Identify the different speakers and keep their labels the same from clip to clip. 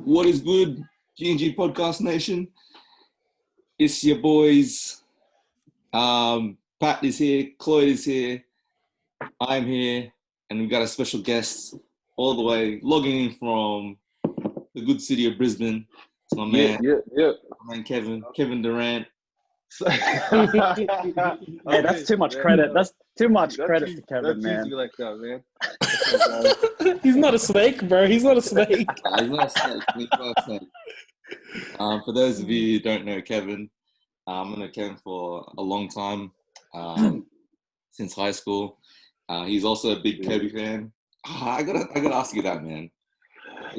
Speaker 1: What is good, GNG Podcast Nation? It's your boys. Pat is here, Cloyd is here, I'm here, and we've got a special guest all the way logging in from the good city of Brisbane. It's my man Kevin Durant.
Speaker 2: Hey, that's too much credit. That's too much credit to Kevin, man.
Speaker 3: Like that, man.
Speaker 4: He's not a snake, bro. He's not a snake.
Speaker 1: He's not a snake. He's not a snake. For those of you who don't know Kevin, I've known Kevin for a long time, since high school. He's also a big Kobe fan. I gotta ask you that, man.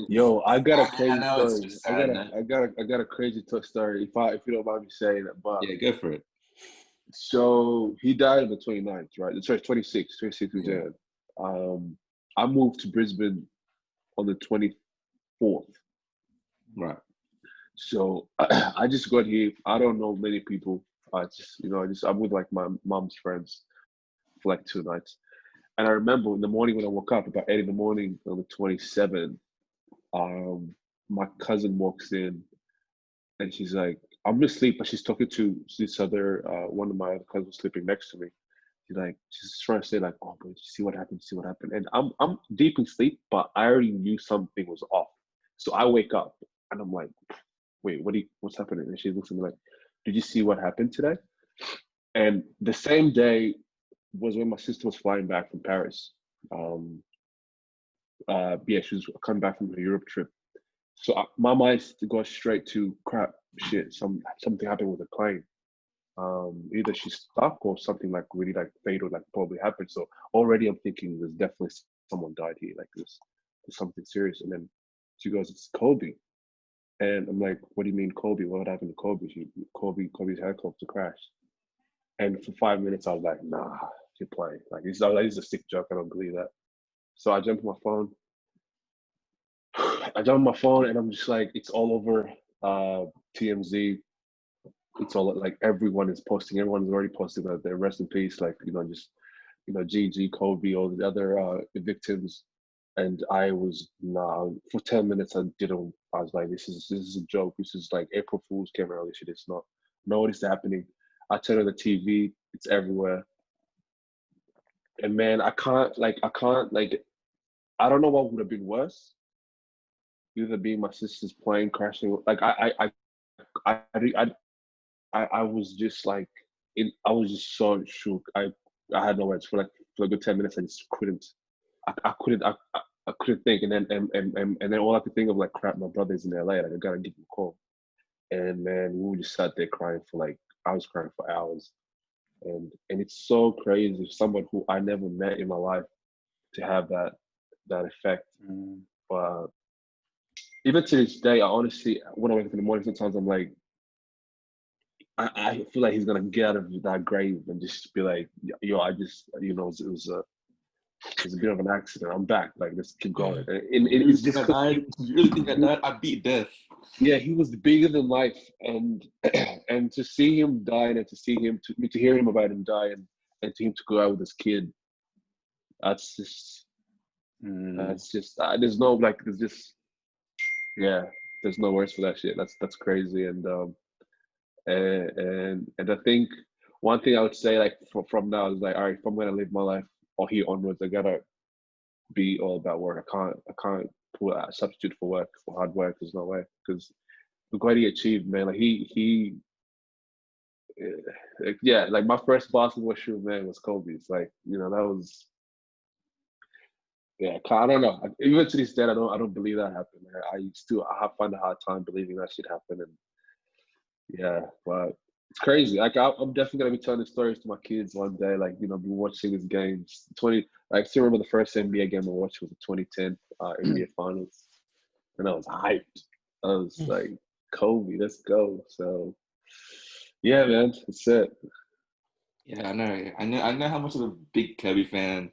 Speaker 3: Yo, I got a crazy
Speaker 1: story.
Speaker 3: I got a crazy story. If you don't mind me saying it, but
Speaker 1: yeah, go for it.
Speaker 3: So he died on the 29th, right? Sorry, 26th of Jan. I moved to Brisbane on the 24th.
Speaker 1: Right.
Speaker 3: So I just got here. I don't know many people. I'm with like my mom's friends for like 2 nights. And I remember in the morning when I woke up, about 8 in the morning on the 27th, my cousin walks in and she's like, I'm asleep, but she's talking to this other, one of my other cousins sleeping next to me. She's trying to say like, oh, but see what happened, see what happened. And I'm deep in sleep, but I already knew something was off. So I wake up and I'm like, wait, what's happening? And she looks at me like, did you see what happened today? And the same day was when my sister was flying back from Paris. She was coming back from her Europe trip. So my mind goes straight to crap, shit, something happened with the plane. Either she's stuck or something like really like fatal, like probably happened. So already I'm thinking there's definitely someone died here, like there's something serious. And then she goes, it's Kobe. And I'm like, what do you mean Kobe? What happened to Kobe? Kobe's helicopter crashed. And for 5 minutes I was like, nah, you're playing. Like this is a sick joke, I don't believe that. So I jumped on my phone. And I'm just like, it's all over TMZ. It's all like everyone's already posting that they're rest in peace, like, Gigi, Kobe, all the other victims. And I was for 10 minutes I was like, this is a joke. This is like April Fool's came out, this shit. It's not. No, what is happening? I turn on the TV, it's everywhere. And man, I don't know what would have been worse. Either being my sister's plane crashing, like I was just like, I was just so shook. I had no words for a good 10 minutes. I just couldn't. I couldn't think. And then all I could think of like, crap, my brother's in LA. Like I gotta give him a call. And man, we just sat there crying I was crying for hours. And it's so crazy. Someone who I never met in my life to have that effect. But even to this day, I honestly, when I wake up in the morning, sometimes I'm like, I feel like he's gonna get out of that grave and just be like, yo, I just, it was a bit of an accident. I'm back. Like, let's keep going. And it's just.
Speaker 1: You really think I died? I beat death.
Speaker 3: Yeah, he was bigger than life, and and to see him die, and to hear him about him die, and to him to go out with his kid, that's just. There's no there's no words for that shit. That's crazy, and I think one thing I would say like from now is like, all right, if I'm gonna live my life or here onwards, I gotta be all about work. I can't put a substitute for work, for hard work. There's no way, because look what he achieved, man. Like like my first basketball shoe, man, was Kobe's. Like, that was. Yeah, I don't know. Even to this day, I don't believe that happened. I find a hard time believing that shit happened. And yeah, but it's crazy. Like I'm definitely gonna be telling stories to my kids one day. Like, be watching these games. I still remember the first NBA game I watched was the 2010 NBA Finals, and I was hyped. I was like, Kobe, let's go. So yeah, man, that's it.
Speaker 1: Yeah, I know how much of a big Kobe fan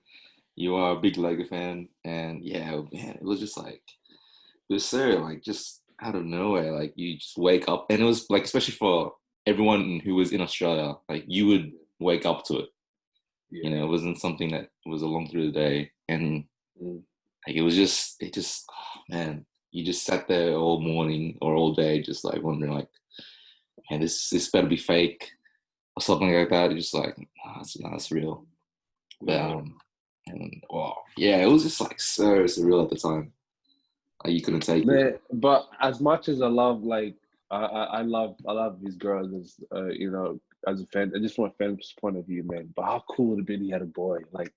Speaker 1: you are, a big Lego fan, and yeah, man, it was just like, it was so like just out of nowhere. Like you just wake up, and it was like, especially for everyone who was in Australia, like you would wake up to it.
Speaker 3: Yeah.
Speaker 1: It wasn't something that was along through the day, and like it just, oh, man, you just sat there all morning or all day, just like wondering, like, man, this better be fake or something like that. You're just like, nah, it's real. But and wow, yeah, it was just like so surreal at the time. Like, you couldn't take it.
Speaker 3: Man, but as much as I love, like, I love these girls as you know, as a fan, just from a fan's point of view, man. But how cool would it have been he had a boy? Like,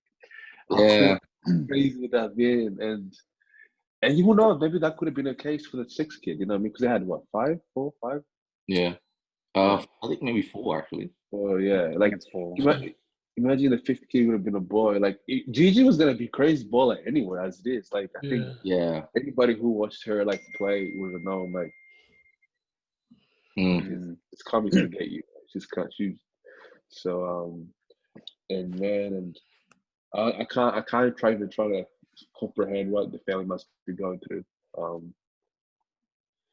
Speaker 3: how
Speaker 1: Yeah,
Speaker 3: cool, crazy would that have been? And who knows? Maybe that could have been a case for the sixth kid. You know what I mean? Because they had what, four, five?
Speaker 1: yeah.
Speaker 3: Yeah.
Speaker 1: I think maybe 4 actually.
Speaker 3: Oh yeah,
Speaker 2: I think
Speaker 3: like
Speaker 2: it's 4.
Speaker 3: imagine the fifth kid would have been a boy. Like Gigi was gonna be crazy baller anywhere as it is. Like I think
Speaker 4: Yeah.
Speaker 1: Yeah.
Speaker 3: anybody who watched her like play would have known like it's coming to get you. She's cut you. So and man, and I can't try to comprehend what the family must be going through.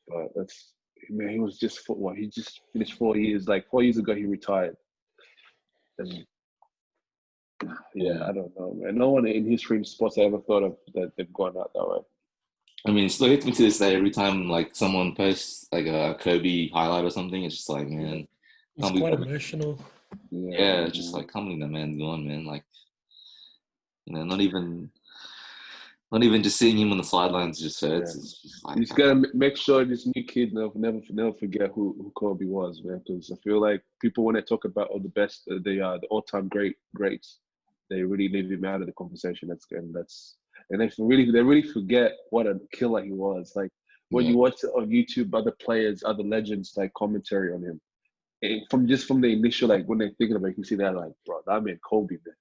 Speaker 3: But that's man, he was just what he just finished 4 years. Like 4 years ago, he retired, and yeah, I don't know, man. No one in history in sports I ever thought of that they've gone out that way.
Speaker 1: I mean, it still hits me to this day every time like someone posts like a Kobe highlight or something. It's just like, man,
Speaker 4: It's
Speaker 1: can't
Speaker 4: quite
Speaker 1: believe
Speaker 4: emotional.
Speaker 1: yeah, it's just like can't believe that man's gone, man. Like, not even just seeing him on the sidelines just hurts.
Speaker 3: Yeah.
Speaker 1: It's just
Speaker 3: You
Speaker 1: like,
Speaker 3: just gotta make sure this new kid never forget who Kobe was, man. Because I feel like people when they talk about all the best, the all-time greats, they really leave him out of the conversation. And they really forget what a killer he was. Like when
Speaker 1: yeah,
Speaker 3: you watch it on YouTube, other players, other legends, like commentary on him, and from the initial like when they're thinking about it, you see that like, bro, that man Kobe, man.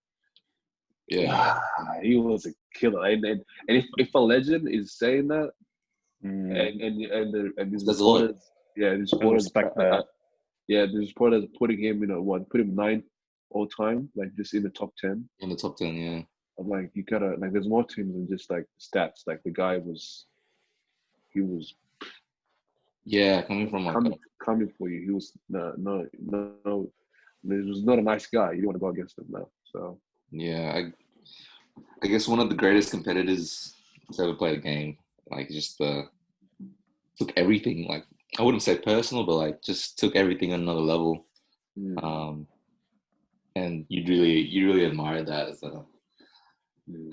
Speaker 1: yeah,
Speaker 3: He was a killer. And if a legend is saying that, and these
Speaker 1: that's a lot.
Speaker 3: reporters, yeah, these
Speaker 2: I
Speaker 3: reporters,
Speaker 2: respect that.
Speaker 3: yeah, these reporters putting him, put him ninth all time, like just in the top 10.
Speaker 1: In the top 10, yeah.
Speaker 3: I'm like, you gotta like, there's more to him than just like stats. Like the guy he was
Speaker 1: Yeah, coming from like
Speaker 3: coming for you. He was no. He was not a nice guy. You don't want to go against him now. So
Speaker 1: yeah, I guess one of the greatest competitors to ever play the game. Like, just took everything. Like, I wouldn't say personal, but like just took everything on another level. Um, and you really admire that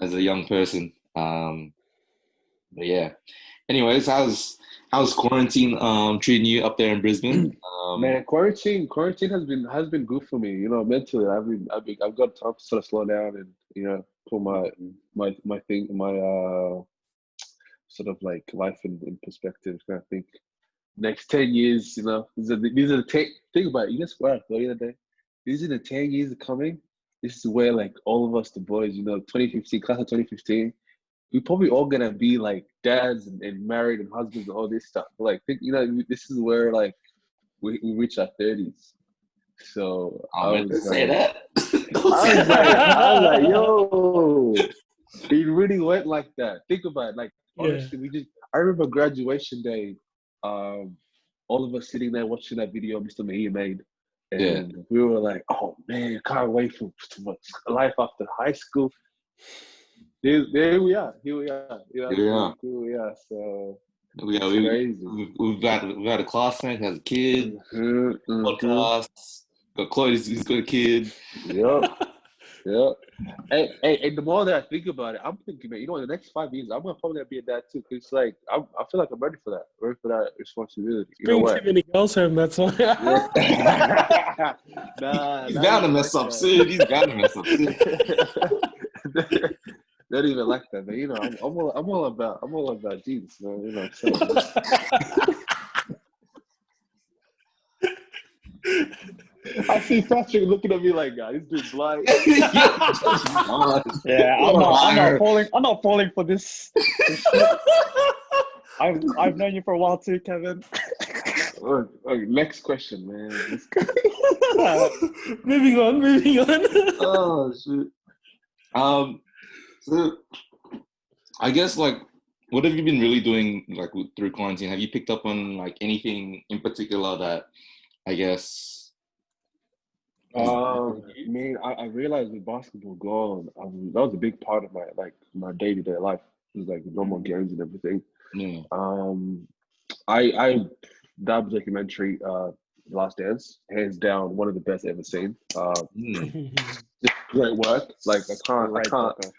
Speaker 1: as a young person. But yeah. Anyways, how's quarantine treating you up there in Brisbane?
Speaker 3: man, quarantine has been good for me. Mentally, I've got time to sort of slow down and put my thing my sort of like life in perspective. And I think next 10 years, these are the think about it. You just what I thought the other day. These are the 10 years coming. This is where like all of us, the boys, 2015 class of 2015. We're probably all gonna be like dads and married and husbands and all this stuff. Like, think, this is where like we reach our 30s. So
Speaker 1: Oh man, don't say that. Don't
Speaker 3: I
Speaker 1: say
Speaker 3: was like,
Speaker 1: that.
Speaker 3: I was like, yo, it really went like that. Think about it. Like,
Speaker 4: Yeah.
Speaker 3: honestly, I remember graduation day, all of us sitting there watching that video Mr. Mahia made. And we were like, oh man, can't wait for life after high school. There we are. Here we are.
Speaker 1: Yeah.
Speaker 3: Here we are. So
Speaker 1: We've
Speaker 3: crazy.
Speaker 1: got a classmate who has a kid.
Speaker 3: Mm-hmm.
Speaker 1: Podcasts. Got Chloe, he's got a kid.
Speaker 3: Yep. Yep. Hey, the more that I think about it, I'm thinking, man, in the next 5 years, I'm probably gonna be a dad too. Cause it's like I feel like I'm ready for that. Ready for that responsibility. You know
Speaker 4: Bring
Speaker 3: what?
Speaker 4: too many girls home, that's why.
Speaker 3: Yeah. Nah,
Speaker 1: He's
Speaker 3: not
Speaker 1: bound to
Speaker 3: even
Speaker 1: mess
Speaker 3: like
Speaker 1: up
Speaker 3: that.
Speaker 1: soon. He's bound to mess up soon.
Speaker 3: Not even like that, man. I'm all about Jesus, man. You know what I'm saying? I see Patrick looking at me like, God, this dude's blind.
Speaker 2: Yeah, I'm not falling for this shit. I've known you for a while too, Kevin.
Speaker 3: Next question, man.
Speaker 4: Moving on.
Speaker 1: Oh shit. So I guess like, what have you been really doing like through quarantine? Have you picked up on like anything in particular that I guess?
Speaker 3: I realized with basketball gone, that was a big part of my day-to-day life. It was like normal games and everything.
Speaker 1: Yeah.
Speaker 3: I that documentary, Last Dance, hands down one of the best ever seen. Just great work. Like I
Speaker 2: Great
Speaker 3: can't,
Speaker 2: doco.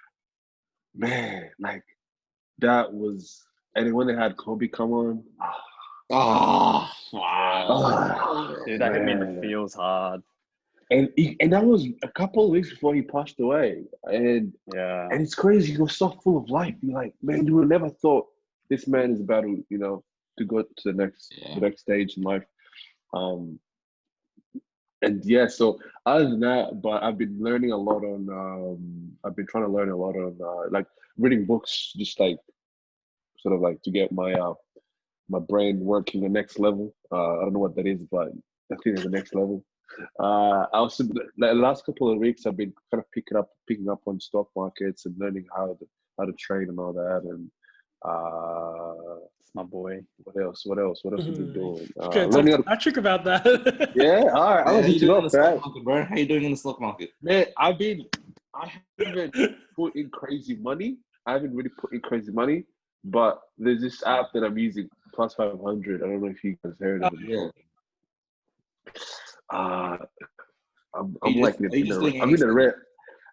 Speaker 3: man. Like that was, and then when they had Kobe come on,
Speaker 1: Oh,
Speaker 2: Dude, that hit me in the
Speaker 3: man.
Speaker 2: feels hard.
Speaker 3: And that was a couple of weeks before he passed away, and
Speaker 2: Yeah.
Speaker 3: it's crazy. He was so full of life. You're like, man, you would have never thought this man is about to, to go to the next stage in life. And yeah, so other than that, but I've been learning a lot on. I've been trying to learn a lot on like reading books, just like sort of like to get my brain working the next level. I don't know what that is, but I think it's the next level. I also the last couple of weeks I've been kind of picking up on stock markets and learning how to trade and all that. And
Speaker 2: It's my boy.
Speaker 3: what else? What else have we been doing?
Speaker 4: Okay, talk
Speaker 3: Learning
Speaker 4: to
Speaker 3: how to,
Speaker 4: Patrick about that.
Speaker 3: yeah, all right.
Speaker 1: man,
Speaker 3: I'll
Speaker 1: how you
Speaker 3: hit you
Speaker 1: doing in
Speaker 3: up,
Speaker 1: the stock
Speaker 3: man.
Speaker 1: market, bro? How you doing in the stock market?
Speaker 3: Man, I haven't put in crazy money. I haven't really put in crazy money, but there's this app that I'm using, Plus 500. I don't know if you guys heard of it.
Speaker 1: Yeah.
Speaker 3: Uh,
Speaker 1: Are
Speaker 3: I'm
Speaker 1: you
Speaker 3: like
Speaker 1: just, are you just doing
Speaker 3: I'm in the
Speaker 1: anything?
Speaker 3: red.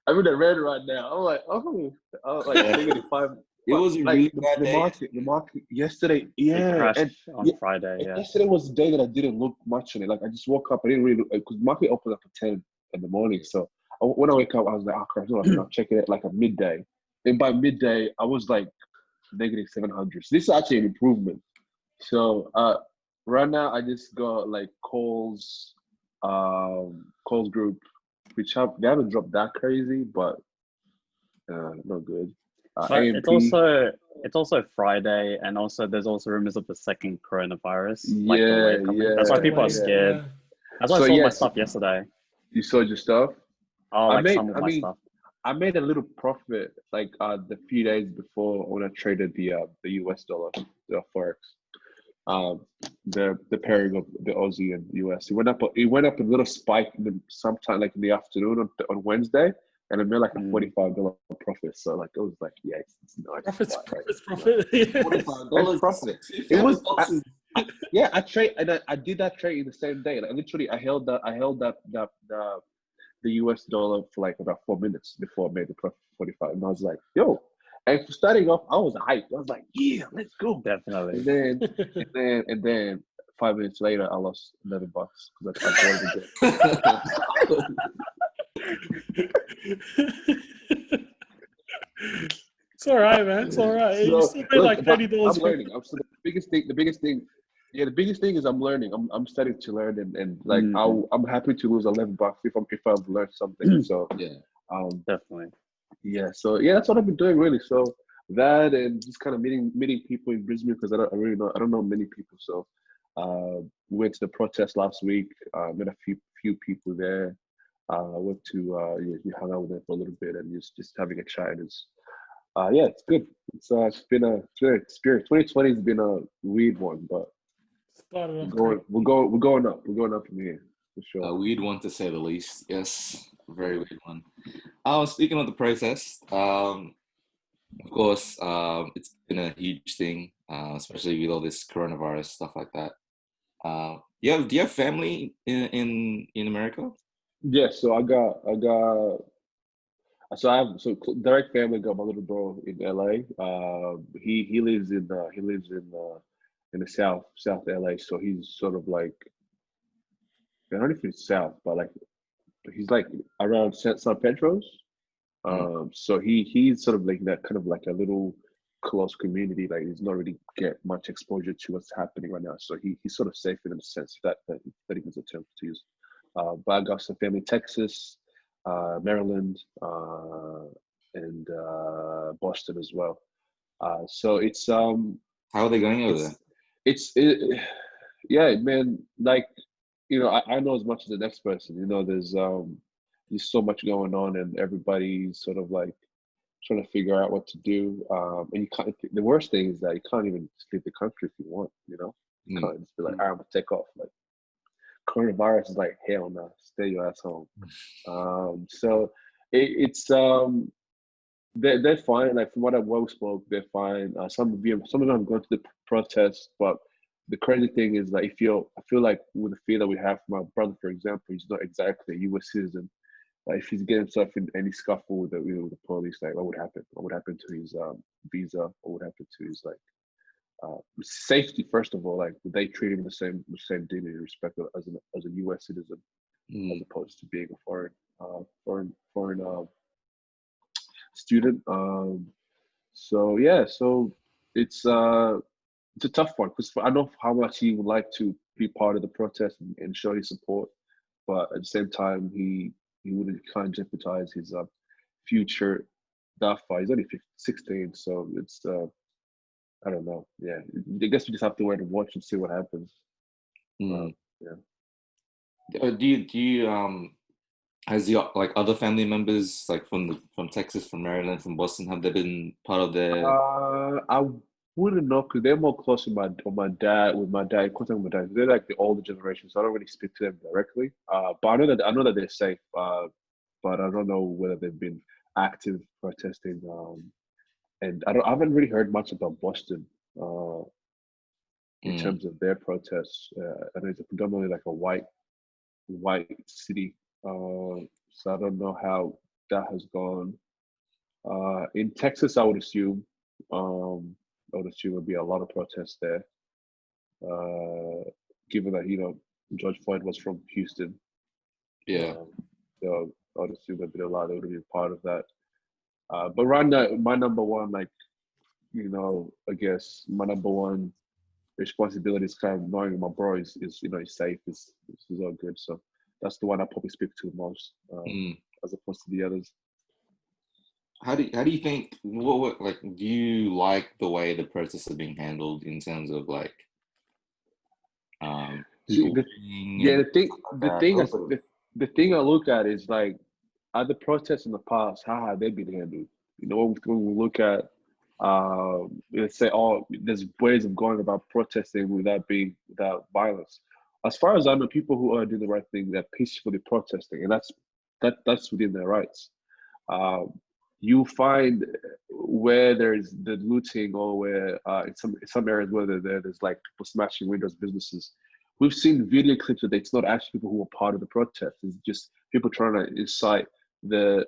Speaker 3: I'm in the red right now. I'm like, like
Speaker 1: Yeah.
Speaker 3: -5.
Speaker 1: It was a
Speaker 3: Like
Speaker 1: really bad
Speaker 3: the
Speaker 1: day.
Speaker 3: market yesterday.
Speaker 2: It
Speaker 3: Yeah,
Speaker 2: crashed
Speaker 3: and
Speaker 2: on Friday. Yeah.
Speaker 3: yesterday was the day that I didn't look much in it. Like I just woke up. I didn't really look because market opened up at 10 in the morning. So when I wake up, I was like, oh crap, I'm checking it like at midday. And by midday, I was like -700. So this is actually an improvement. So right now I just got like calls group, which they haven't dropped that crazy, but not good.
Speaker 2: But
Speaker 3: AMP,
Speaker 2: it's also Friday, and also there's also rumors of the second coronavirus, like the
Speaker 3: yeah,
Speaker 2: wave coming. That's why
Speaker 3: yeah,
Speaker 2: people are
Speaker 4: Wave,
Speaker 3: yeah.
Speaker 2: scared.
Speaker 4: yeah.
Speaker 2: That's why I
Speaker 3: So
Speaker 2: sold my
Speaker 3: yes,
Speaker 2: stuff yesterday.
Speaker 3: you sold your stuff.
Speaker 2: Oh, like some of
Speaker 3: I
Speaker 2: my
Speaker 3: mean,
Speaker 2: stuff.
Speaker 3: I made a little profit like the few days before when I traded the US dollar, the forex. Um, the pairing of the Aussie and the US. It went up a little spike sometime like in the afternoon on Wednesday, and I made like a $45 profit. So like it was like, yeah, it's nice.
Speaker 4: Profit.
Speaker 3: It's
Speaker 1: $45.
Speaker 3: profit. It was
Speaker 1: $50 is
Speaker 3: yeah. I trade and I did that trade in the same day. Like literally, I held the US dollar for like about 4 minutes before I made the profit 45, and I was like, yo. And for starting off, I was hyped. I was like, yeah, let's go.
Speaker 2: Definitely.
Speaker 3: And then 5 minutes later, I lost $11 because I bought it again.
Speaker 4: It's all right, man. It's all right. You
Speaker 3: So
Speaker 4: still made like
Speaker 3: but
Speaker 4: $30
Speaker 3: I'm learning. I'm still the biggest thing. Yeah, the biggest thing is I'm learning. I'm starting to learn, and like I'm happy to lose $11 if I've learned something. So
Speaker 1: yeah.
Speaker 2: Definitely.
Speaker 3: yeah, so yeah, that's what I've been doing really. So that and just kind of meeting people in Brisbane because I don't know many people. So we went to the protest last week. Met a few people there. Went to we hung out with them for a little bit and just having a chat. And it's yeah, it's good. It's been a good experience. 2020 has been a weird one, but
Speaker 4: Started off
Speaker 3: we're going up. We're going up from here for sure.
Speaker 1: A weird one to say the least. Yes, very weird one. Speaking of the protest, of course, it's been a huge thing, especially with all this coronavirus stuff like that. Do you have family in America?
Speaker 3: Yeah, so I got so I have direct family. Got my little bro in LA. He lives in in the South LA. So he's sort of like I don't know if it's South, but like he's like around San Pedro's. So he's sort of like that kind of like a little close community. Like he's not really get much exposure to what's happening right now. So he's sort of safe in the sense that he can attempt to use. But I got some family in Texas, Maryland, and Boston as well. So
Speaker 1: How are they going over there?
Speaker 3: yeah, man. Like I know as much as the next person. There's so much going on, and everybody's sort of like trying to figure out what to do. And you can't. The worst thing is that you can't even just leave the country if you want. You can't just be like, I'm gonna take off. Like coronavirus is like, hell no, stay your ass home. So it's they're fine. Like from what we spoke, they're fine. Some of them have gone to the protests, but the crazy thing is that I feel like with the fear that we have from my brother, for example, he's not exactly a U.S. citizen. Like if he's getting himself in any scuffle with with the police, like what would happen? What would happen to his visa? What would happen to his safety? First of all, like would they treat him the same dignity and respect as a U.S. citizen as opposed to being a foreign student? So yeah, so it's uh it's a tough one because I know how much he would like to be part of the protest and show his support, but at the same time, he wouldn't kind of jeopardize his future that far. He's only 16, so it's I don't know. Yeah, I guess we just have to wait and watch and see what happens. Yeah.
Speaker 1: Do you has the like other family members like from Texas, from Maryland, from Boston, have they been part of the?
Speaker 3: I wouldn't know because they're more close with my dad, contact with my dad. They're like the older generation, so I don't really speak to them directly. But I know that they're safe. But I don't know whether they've been active protesting. And I haven't really heard much about Boston. In terms of their protests, and it's predominantly like a white city. So I don't know how that has gone. In Texas, I would assume there'd be a lot of protests there, given that George Floyd was from Houston.
Speaker 1: Yeah.
Speaker 3: So I would assume there'd be a lot that would be a part of that. But right now, my number one, I guess my number one responsibility is kind of knowing my bro is he's safe, is all good. So that's the one I probably speak to most, as opposed to the others.
Speaker 1: How do you think what like do you like the way the protests are being handled in terms of like
Speaker 3: See,
Speaker 1: people
Speaker 3: yeah, the thing I look at is like other protests in the past, how have they been handled? When we look at let's say, oh, there's ways of going about protesting without violence. As far as I know, people who are doing the right thing, they're peacefully protesting, and that's within their rights. You find where there's the looting, or where in some areas where there's like people smashing windows, businesses. We've seen video clips that it's not actually people who are part of the protest. It's just people trying to incite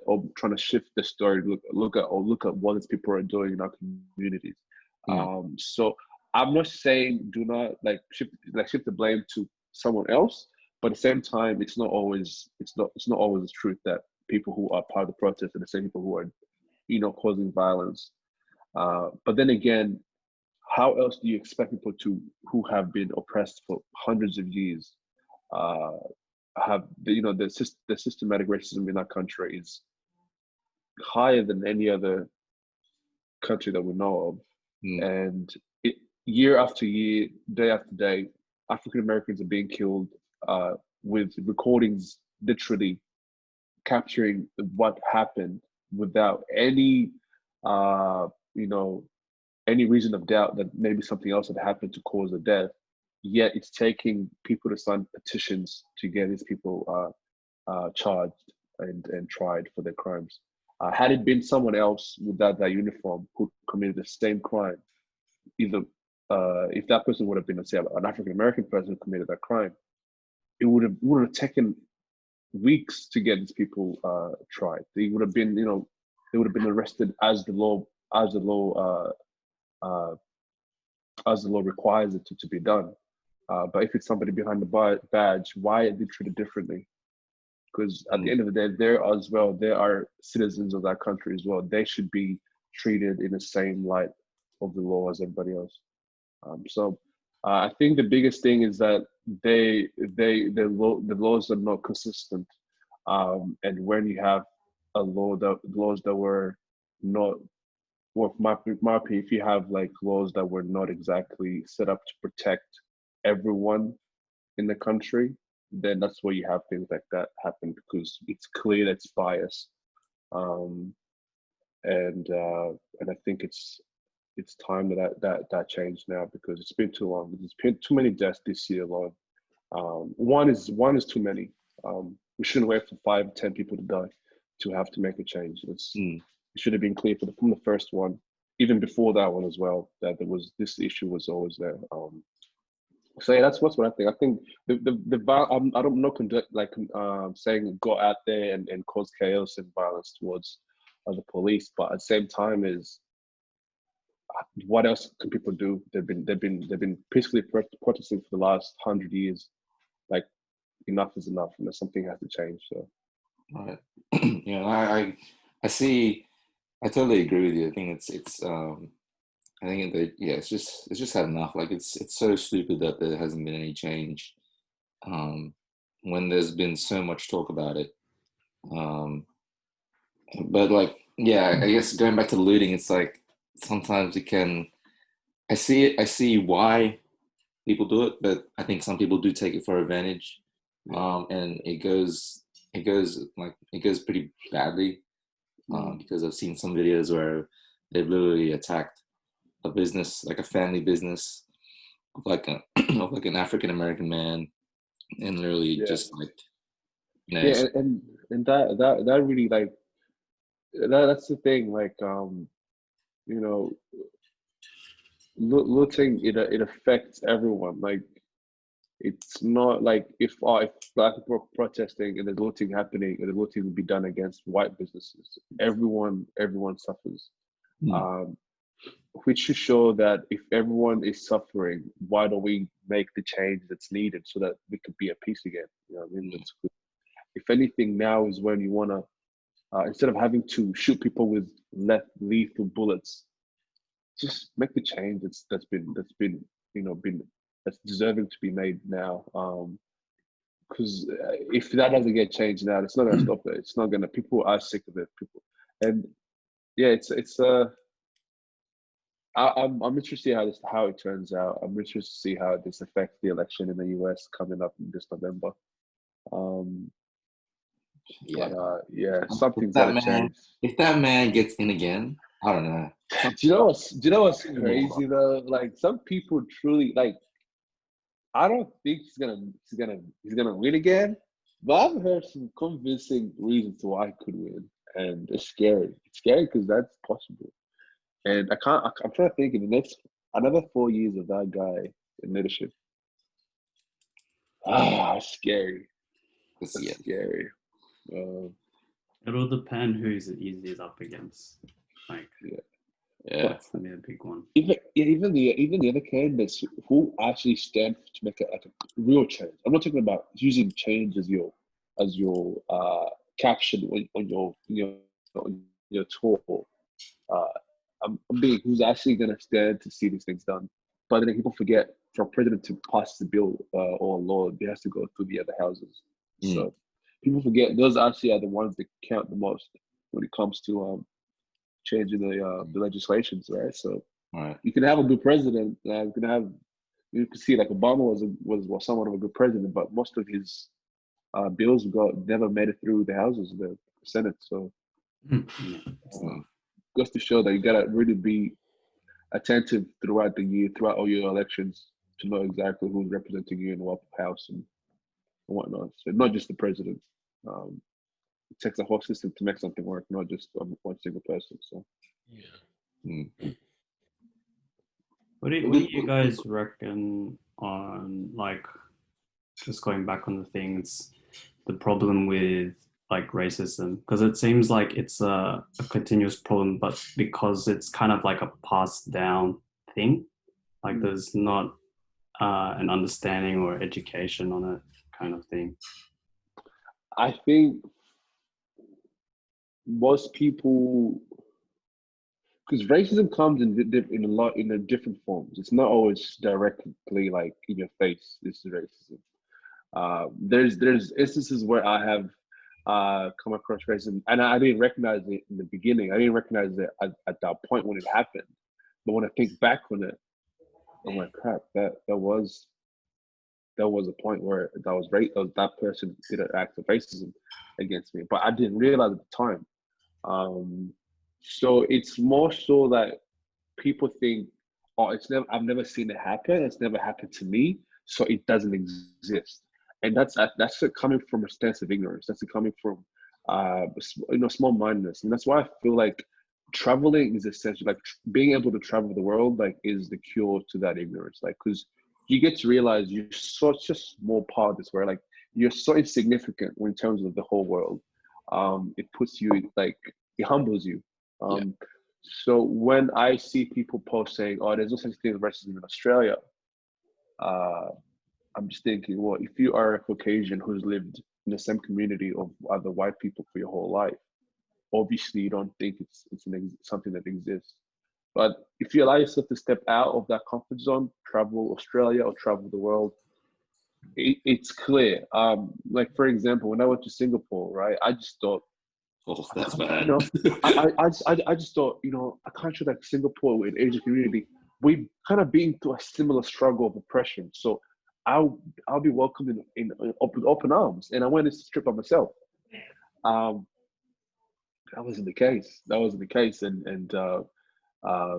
Speaker 3: or trying to shift the story. Look at what these people are doing in our communities. So I'm not saying do not shift the blame to someone else, but at the same time, it's not always the truth that people who are part of the protest are the same people who are causing violence. But then again, how else do you expect people who have been oppressed for hundreds of years have the systematic racism in our country is higher than any other country that we know of, and year after year, day after day, African Americans are being killed, with recordings literally capturing what happened without any any reason of doubt that maybe something else had happened to cause the death. Yet it's taking people to sign petitions to get these people charged and tried for their crimes. Had it been someone else without that uniform who committed the same crime, either if that person would have been, let's say, an African American person who committed that crime, it would have taken weeks to get these people tried. They would have been, they would have been arrested as the law requires it to be done. But if it's somebody behind the badge, why are they treated differently? Because at the end of the day, they are citizens of that country as well. They should be treated in the same light of the law as everybody else. So I think the biggest thing is that the laws are not consistent, and when you have laws that were not, well, my opinion, if you have like laws that were not exactly set up to protect everyone in the country, then that's where you have things like that happen, because it's clear that's bias, and I think it's time that changed now, because it's been too long. There's been too many deaths this year alone. One is too many. We shouldn't wait for 5 or 10 people to die to have to make a change. it should have been clear from the first one, even before that one as well, that there was this issue was always there. So yeah, that's what I think. I think I don't know like saying go out there and cause chaos and violence towards the police, but at the same time is what else can people do? They've been peacefully protesting for the last 100 years. Like enough is enough, and something has to change. So
Speaker 1: Right. I see. I totally agree with you. I think I think that yeah, it's just had enough. Like it's so stupid that there hasn't been any change. When there's been so much talk about it. Um, but like yeah, I guess going back to looting, it's like sometimes it can. I see it. I see why people do it, but I think some people do take it for advantage, and it goes pretty badly, because I've seen some videos where they've literally attacked a business, like a family business, of like a of like an African American man, and literally
Speaker 3: yeah,
Speaker 1: just like
Speaker 3: yeah, and that really like that's the thing. Like you know, looting it affects everyone. Like it's not like if black people are protesting and there's looting happening and the looting will be done against white businesses, everyone suffers.
Speaker 1: Hmm.
Speaker 3: Um, which should show that if everyone is suffering, why don't we make the change that's needed so that we could be at peace again? You know what I mean? That's good. If anything, now is when you wanna instead of having to shoot people with lethal bullets, just make the change that's been been that's deserving to be made now. Because if that doesn't get changed now, it's not gonna stop it. It's not gonna. People are sick of it. People, and yeah, it's. I'm interested how it turns out. I'm interested to see how this affects the election in the US coming up this November. Um,
Speaker 1: Yeah.
Speaker 3: but yeah,
Speaker 1: If
Speaker 3: something's got
Speaker 1: that
Speaker 3: to
Speaker 1: man,
Speaker 3: change.
Speaker 1: if that man gets in again, I don't know.
Speaker 3: Do you know what's
Speaker 1: Something
Speaker 3: crazy though? Like some people truly like. I don't think he's gonna win again, but I've heard some convincing reasons why he could win, and it's scary. It's scary because that's possible. And I can't. I'm trying to think in the next another 4 years of that guy in leadership. Scary. That's
Speaker 1: yeah.
Speaker 3: scary. Uh,
Speaker 4: It'll depend who's he's up against. Like,
Speaker 3: yeah.
Speaker 1: Yeah.
Speaker 3: But
Speaker 4: that's gonna be a big one.
Speaker 3: even the other candidates who actually stand to make like a real change. I'm not talking about using change as your caption on your tour. Uh, I'm being who's actually going to stand to see these things done. But then people forget for a president to pass the bill or a law, it has to go through the other houses.
Speaker 1: Mm.
Speaker 3: So people forget those actually are the ones that count the most when it comes to changing the legislations, right? So
Speaker 1: All right.
Speaker 3: you can have a good president. You can see like Obama was somewhat of a good president, but most of his bills never made it through the houses, the Senate. So
Speaker 4: Yeah.
Speaker 3: um, goes to show that you gotta really be attentive throughout the year, throughout all your elections, to know exactly who's representing you in what house and whatnot. So not just the president. Um, it takes a whole system to make something work, not just one single person. So
Speaker 1: Mm.
Speaker 4: What do you guys reckon on, like, just going back on the things, the problem with like racism? Because it seems like it's a continuous problem, but because it's kind of like a passed down thing, like there's not an understanding or education on it, kind of thing.
Speaker 3: I think most people, because racism comes in a lot in a different forms. It's not always directly like in your face. This is racism. There's instances where I have come across racism, and I didn't recognize it in the beginning. I didn't recognize it at that point when it happened. But when I think back on it, I'm like, crap, that was a point where that person did an act of racism against me, but I didn't realize at the time. Um, so it's more so that people think, oh, I've never seen it happen. It's never happened to me, so it doesn't exist. And that's coming from a stance of ignorance. That's coming from small mindedness, and that's why I feel like traveling is essential. Like being able to travel the world, like is the cure to that ignorance. Like, because you get to realize you're such a small part of this world. Like you're so insignificant in terms of the whole world. It puts you like it humbles you. So when I see people post saying, "Oh, there's no such thing as racism in Australia," uh, I'm just thinking, well, if you are a Caucasian who's lived in the same community of other white people for your whole life, obviously you don't think something that exists. But if you allow yourself to step out of that comfort zone, travel Australia or travel the world, it's clear. Like for example, when I went to Singapore, right, I just thought,
Speaker 1: Oh, that's bad.
Speaker 3: you know, I just thought, you know, a country like Singapore with Asian community, we've kind of been through a similar struggle of oppression. So I'll be welcomed in open arms. And I went on this trip by myself. Um, that wasn't the case. That wasn't the case. Uh,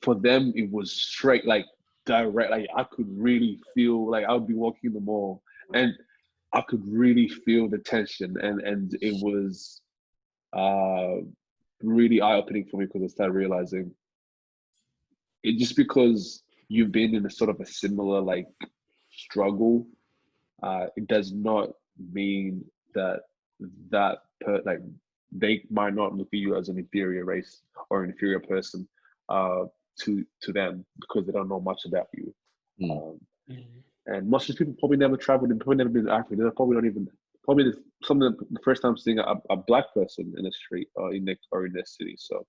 Speaker 3: for them, it was straight, like direct. Like I could really feel, like I would be walking the mall, and I could really feel the tension, and it was really eye opening for me because I started realizing it just because you've been in a sort of a similar like struggle, it does not mean that like they might not look at you as an inferior race or an inferior person to them because they don't know much about you. And most of these people probably never traveled and probably never been to Africa. They probably don't even the first time seeing a black person in the street or in their city. So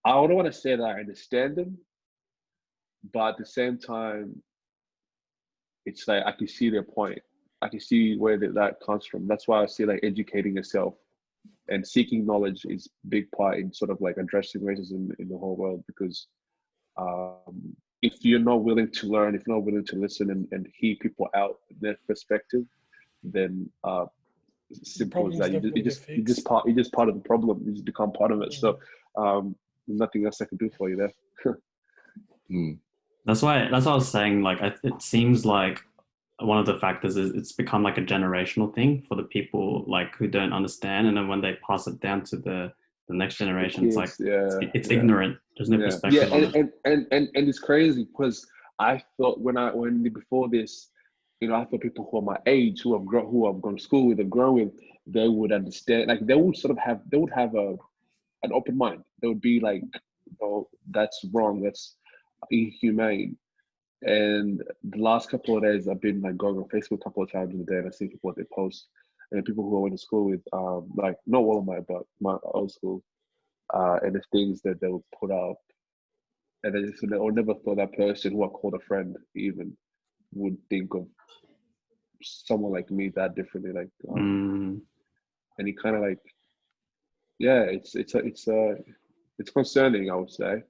Speaker 3: I don't want to say that I understand them, but at the same time, it's like I can see their point. I can see where that comes from. That's why I say like educating yourself and seeking knowledge is a big part in sort of like addressing racism in the whole world. Because if you're not willing to learn, if you're not willing to listen and hear people out their perspective, then simple as that. You're just part of the problem. You just become part of it. So nothing else I can do for you there.
Speaker 4: That's why I was saying, like, it seems like one of the factors is it's become like a generational thing for the people like who don't understand, and then when they pass it down to the next generation, it's like it's ignorant. There's no perspective on it.
Speaker 3: And it's crazy because I thought when before this, you know, I thought people who are my age, who I've gone to school with and grown with, they would understand. Like they would have an open mind. They would be like, "Oh, that's wrong. That's inhumane." And the last couple of days, I've been like going on Facebook a couple of times in a day, and I see people what they post, and people who I went to school with, like not all of but my old school, and the things that they would put up, and I just never thought that person who I called a friend even would think of someone like me that differently. Like, and he kind of like, yeah, it's concerning, I would say,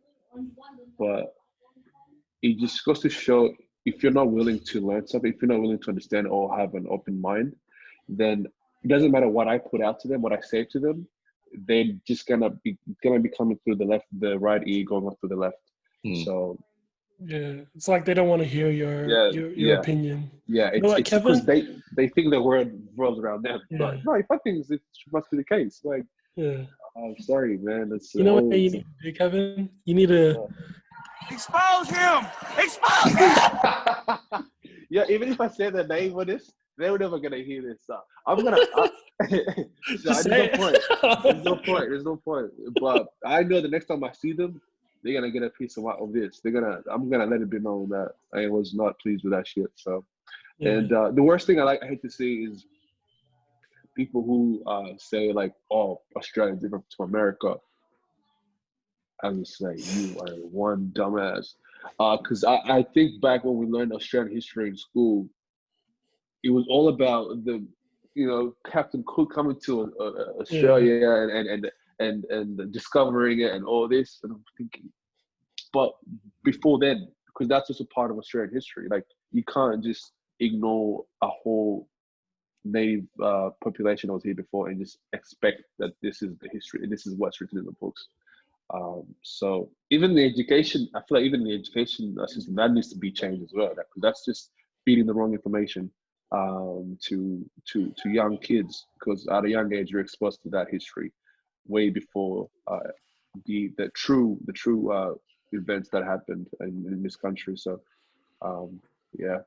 Speaker 3: but it just goes to show if you're not willing to learn something, if you're not willing to understand or have an open mind, then it doesn't matter what I put out to them, what I say to them, they're just gonna be coming through the right ear, going off through the left. So
Speaker 5: yeah, it's like they don't want to hear your opinion.
Speaker 3: Yeah, it's because they think the world revolves around them. But no, if I think it must be the case. Like, I'm sorry, man. That's
Speaker 5: you know what you need to do, Kevin? You need to
Speaker 6: expose him. Expose him.
Speaker 3: Yeah, even if I say the name of this, they're never gonna hear this. So I'm gonna. There's no point. But I know the next time I see them, they're gonna get a piece of this. I'm gonna let it be known that I was not pleased with that shit. So, and the worst thing I hate to see is people who say like, "Oh, Australia is different to America." I would say you are one dumbass. Because I think back when we learned Australian history in school, it was all about Captain Cook coming to Australia and discovering it and all this. And I'm thinking, but before then, because that's just a part of Australian history. Like you can't just ignore a whole native population that was here before and just expect that this is the history and this is what's written in the books. So even the education, I feel like even the education system that needs to be changed as well. That's just feeding the wrong information to young kids, because at a young age you're exposed to that history way before the true events that happened in this country. So yeah,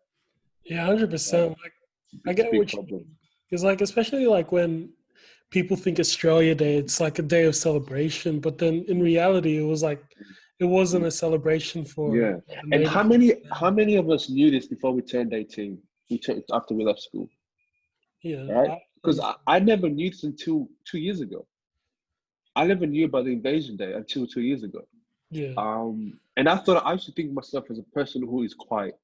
Speaker 5: Yeah, 100%. Like, I
Speaker 3: it's a
Speaker 5: get
Speaker 3: big
Speaker 5: what you
Speaker 3: problem.
Speaker 5: mean. Because, like, especially like when people think Australia Day, it's like a day of celebration. But then in reality, it wasn't a celebration for
Speaker 3: Yeah,
Speaker 5: the
Speaker 3: and
Speaker 5: native.
Speaker 3: how many of us knew this before we turned 18? After we left school,
Speaker 5: Yeah,
Speaker 3: right? Because I never knew this until 2 years ago. I never knew about the invasion day until 2 years ago.
Speaker 5: yeah,
Speaker 3: And I used to think of myself as a person who is quite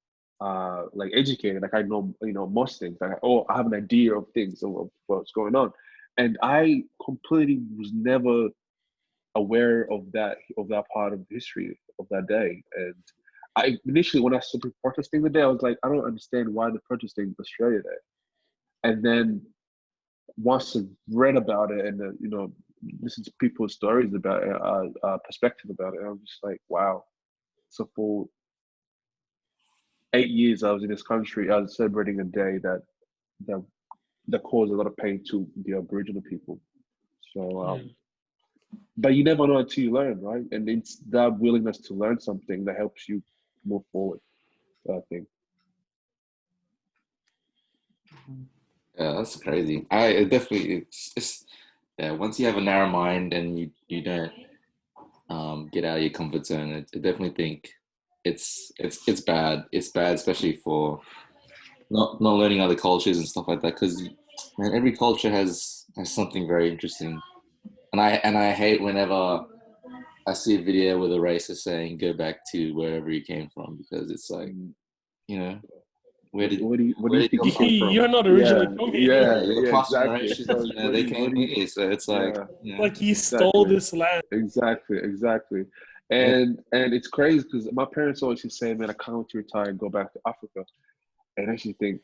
Speaker 3: like educated, like I know most things, like I have an idea of things of what's going on, and I completely was never aware of that part of history of that day. And I initially, when I saw people protesting the day, I was like, I don't understand why they're protesting Australia Day. And then once I read about it and listen to people's stories about it, perspective about it, I'm just like, wow. So for 8 years I was in this country, I was celebrating a day that that caused a lot of pain to the Aboriginal people. So, but you never know until you learn, right? And it's that willingness to learn something that helps you move forward, I think.
Speaker 1: Yeah, that's crazy. I definitely it's yeah. Once you have a narrow mind and you don't get out of your comfort zone, I definitely think it's bad. It's bad, especially for not learning other cultures and stuff like that. Because man, every culture has something very interesting, and I hate whenever I see a video with a racist saying go back to wherever you came from, because it's like, you know, where did
Speaker 3: What do
Speaker 1: where
Speaker 3: you
Speaker 1: did
Speaker 3: think
Speaker 1: your
Speaker 3: you came from?
Speaker 5: you're not
Speaker 3: Yeah,
Speaker 5: originally from here.
Speaker 3: yeah,
Speaker 1: yeah, your
Speaker 3: yeah,
Speaker 1: past
Speaker 3: exactly.
Speaker 1: generations,
Speaker 3: So
Speaker 1: you know,
Speaker 3: what do
Speaker 1: they
Speaker 3: you, what
Speaker 1: came
Speaker 3: do you,
Speaker 1: here, so it's like,
Speaker 3: yeah,
Speaker 1: you know,
Speaker 5: Like you stole
Speaker 3: exactly.
Speaker 5: this land.
Speaker 3: Exactly.
Speaker 1: yeah,
Speaker 3: And it's crazy because my parents always used to say, man, I can't wait to retire and go back to Africa. And I actually think,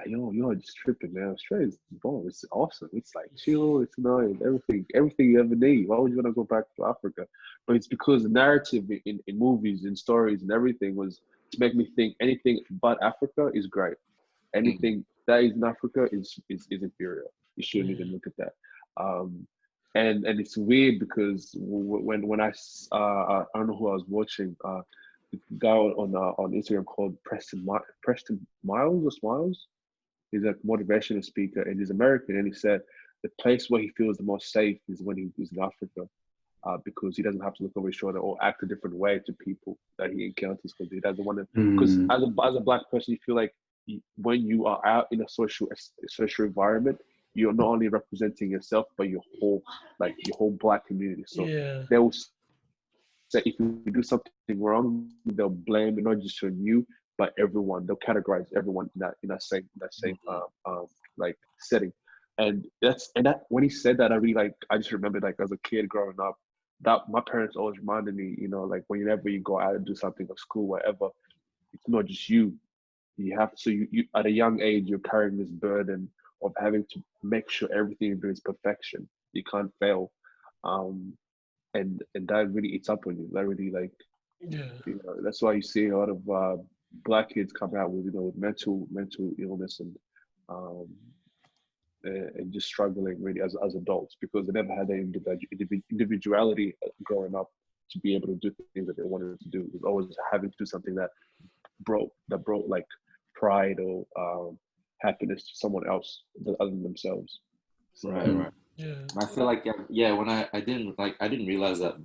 Speaker 3: you're just tripping, man. Australia's bomb. It's awesome. It's like chill. It's nice. Everything you ever need. Why would you want to go back to Africa? But it's because the narrative in movies and stories and everything was to make me think anything but Africa is great.
Speaker 1: mm,
Speaker 3: Anything that is in Africa is inferior. You shouldn't
Speaker 5: Yeah.
Speaker 3: even look at that. And it's weird because when I don't know who I was watching, the guy on Instagram called Preston Miles or Smiles. He's a motivational speaker and he's American, and he said the place where he feels the most safe is when he's in Africa. Because he doesn't have to look over his shoulder or act a different way to people that he encounters, because he doesn't want to. Because
Speaker 4: Mm.
Speaker 3: as a black person, you feel like when you are out in a social environment, you're not only representing yourself but your whole black community. So
Speaker 5: Yeah.
Speaker 3: they will say if you do something wrong, they'll blame it not just on you but everyone. They'll categorize everyone in that same like setting. And that when he said that, I just remembered, like, as a kid growing up, that my parents always reminded me, like whenever you go out and do something at school, whatever, it's not just you. You have to, you at a young age, you're carrying this burden of having to make sure everything you do is perfection. You can't fail. Um, and that really eats up on you. That really, like,
Speaker 5: Yeah.
Speaker 3: that's why you see a lot of black kids come out with with mental illness um, and just struggling really as adults, because they never had their individuality growing up to be able to do things that they wanted to do. It was always having to do something that brought like pride or happiness to someone else other than themselves. So
Speaker 1: right.
Speaker 5: Yeah.
Speaker 1: I feel like yeah, when I didn't realize that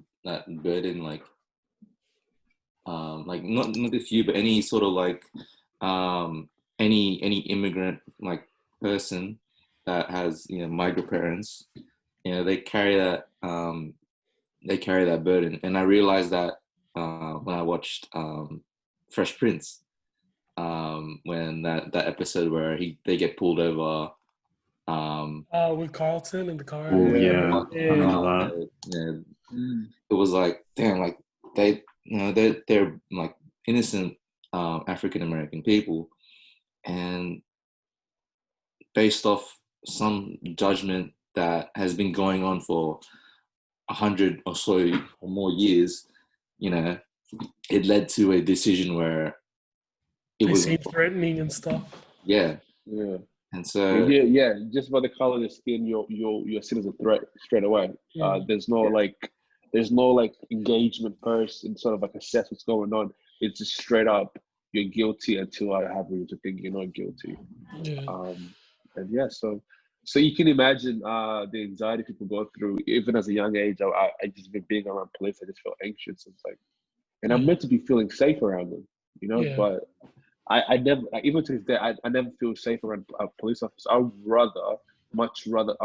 Speaker 1: burden, like not just you, but any sort of like any immigrant like person that has migrant parents, they carry that burden. And I realized that when I watched Fresh Prince, when that episode where they get pulled over,
Speaker 5: With Carlton in the car.
Speaker 4: Oh
Speaker 5: Yeah.
Speaker 3: yeah,
Speaker 4: yeah, I
Speaker 5: Yeah.
Speaker 4: remember that.
Speaker 1: it was like, damn, like they're like innocent African American people, and based off some judgment that has been going on for 100 or so or more years, you know, it led to a decision where it
Speaker 5: They
Speaker 1: was,
Speaker 5: seem threatening and stuff.
Speaker 1: yeah,
Speaker 3: yeah.
Speaker 1: And so
Speaker 3: Yeah, just by the color of the skin, you're seen as a threat straight away. There's no like engagement first and sort of like assess what's going on. It's just straight up, you're guilty until I have reason to think you're not guilty.
Speaker 5: Yeah.
Speaker 3: And yeah, so you can imagine the anxiety people go through. Even as a young age, I just been being around police, I just felt anxious. It's like, and I'm meant to be feeling safe around them,
Speaker 5: Yeah.
Speaker 3: but I never, even to this day, I never feel safe around a police officer. I'd much rather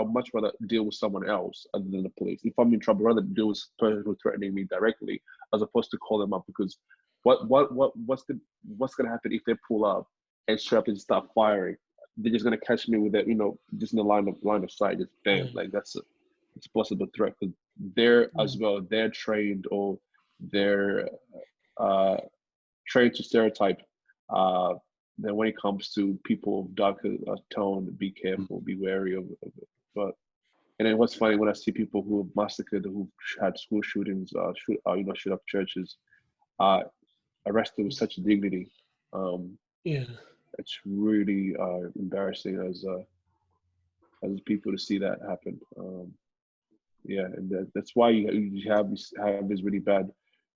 Speaker 3: deal with someone else other than the police. If I'm in trouble, I'd rather deal with the person who's threatening me directly, as opposed to call them up, because what's gonna happen if they pull up and straight up and start firing? They're just gonna catch me with it, just in the line of sight. Just bam, like it's a possible threat, because they're as well. They're trained, or they're trained to stereotype. Then when it comes to people of darker tone, be careful, be wary of it. But and then what's funny, when I see people who have massacred, who've had school shootings, shoot up churches, arrested with such dignity.
Speaker 5: Yeah.
Speaker 3: It's really embarrassing as people to see that happen. And that's why you have this really bad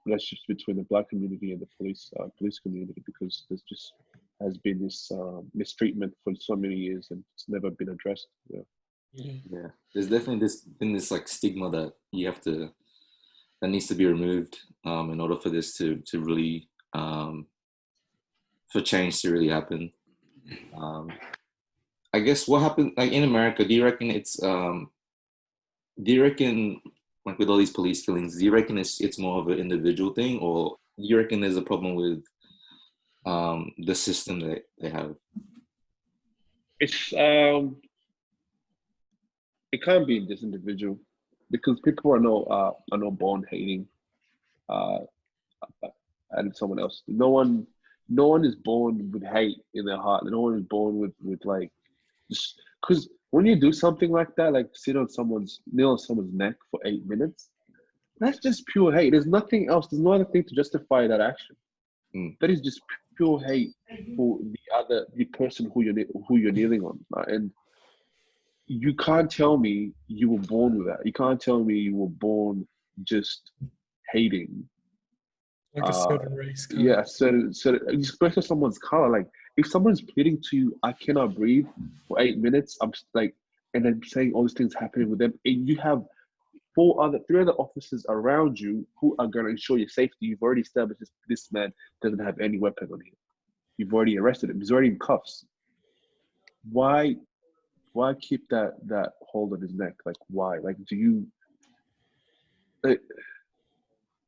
Speaker 3: relationships between the Black community and the police community, because there's just has been this mistreatment for so many years, and it's never been addressed.
Speaker 1: Yeah, there's definitely been this like stigma that that needs to be removed in order for this to really for change to really happen. I guess what happened, like in America, do you reckon like with all these police killings, do you reckon it's more of an individual thing, or do you reckon there's a problem with the system that they have?
Speaker 3: It's it can't be this individual, because people are not born hating and someone else. No one is born with hate in their heart. No one is born with like, just because when you do something like that, like kneel on someone's neck for 8 minutes, that's just pure hate. There's nothing else. There's no other thing to justify that action. That is just pure hate for the person who you're kneeling on, and you can't tell me you were born with that. You can't tell me you were born just hating.
Speaker 5: Like a certain race.
Speaker 3: Yeah, certain, especially someone's color. Like, if someone's pleading to you, I cannot breathe for 8 minutes, I'm like, and then saying all these things happening with them, and you have three other officers around you who are going to ensure your safety. You've already established this man doesn't have any weapon on him. You've already arrested him. He's already in cuffs. Why keep that hold on his neck? Like, why? Like, do you?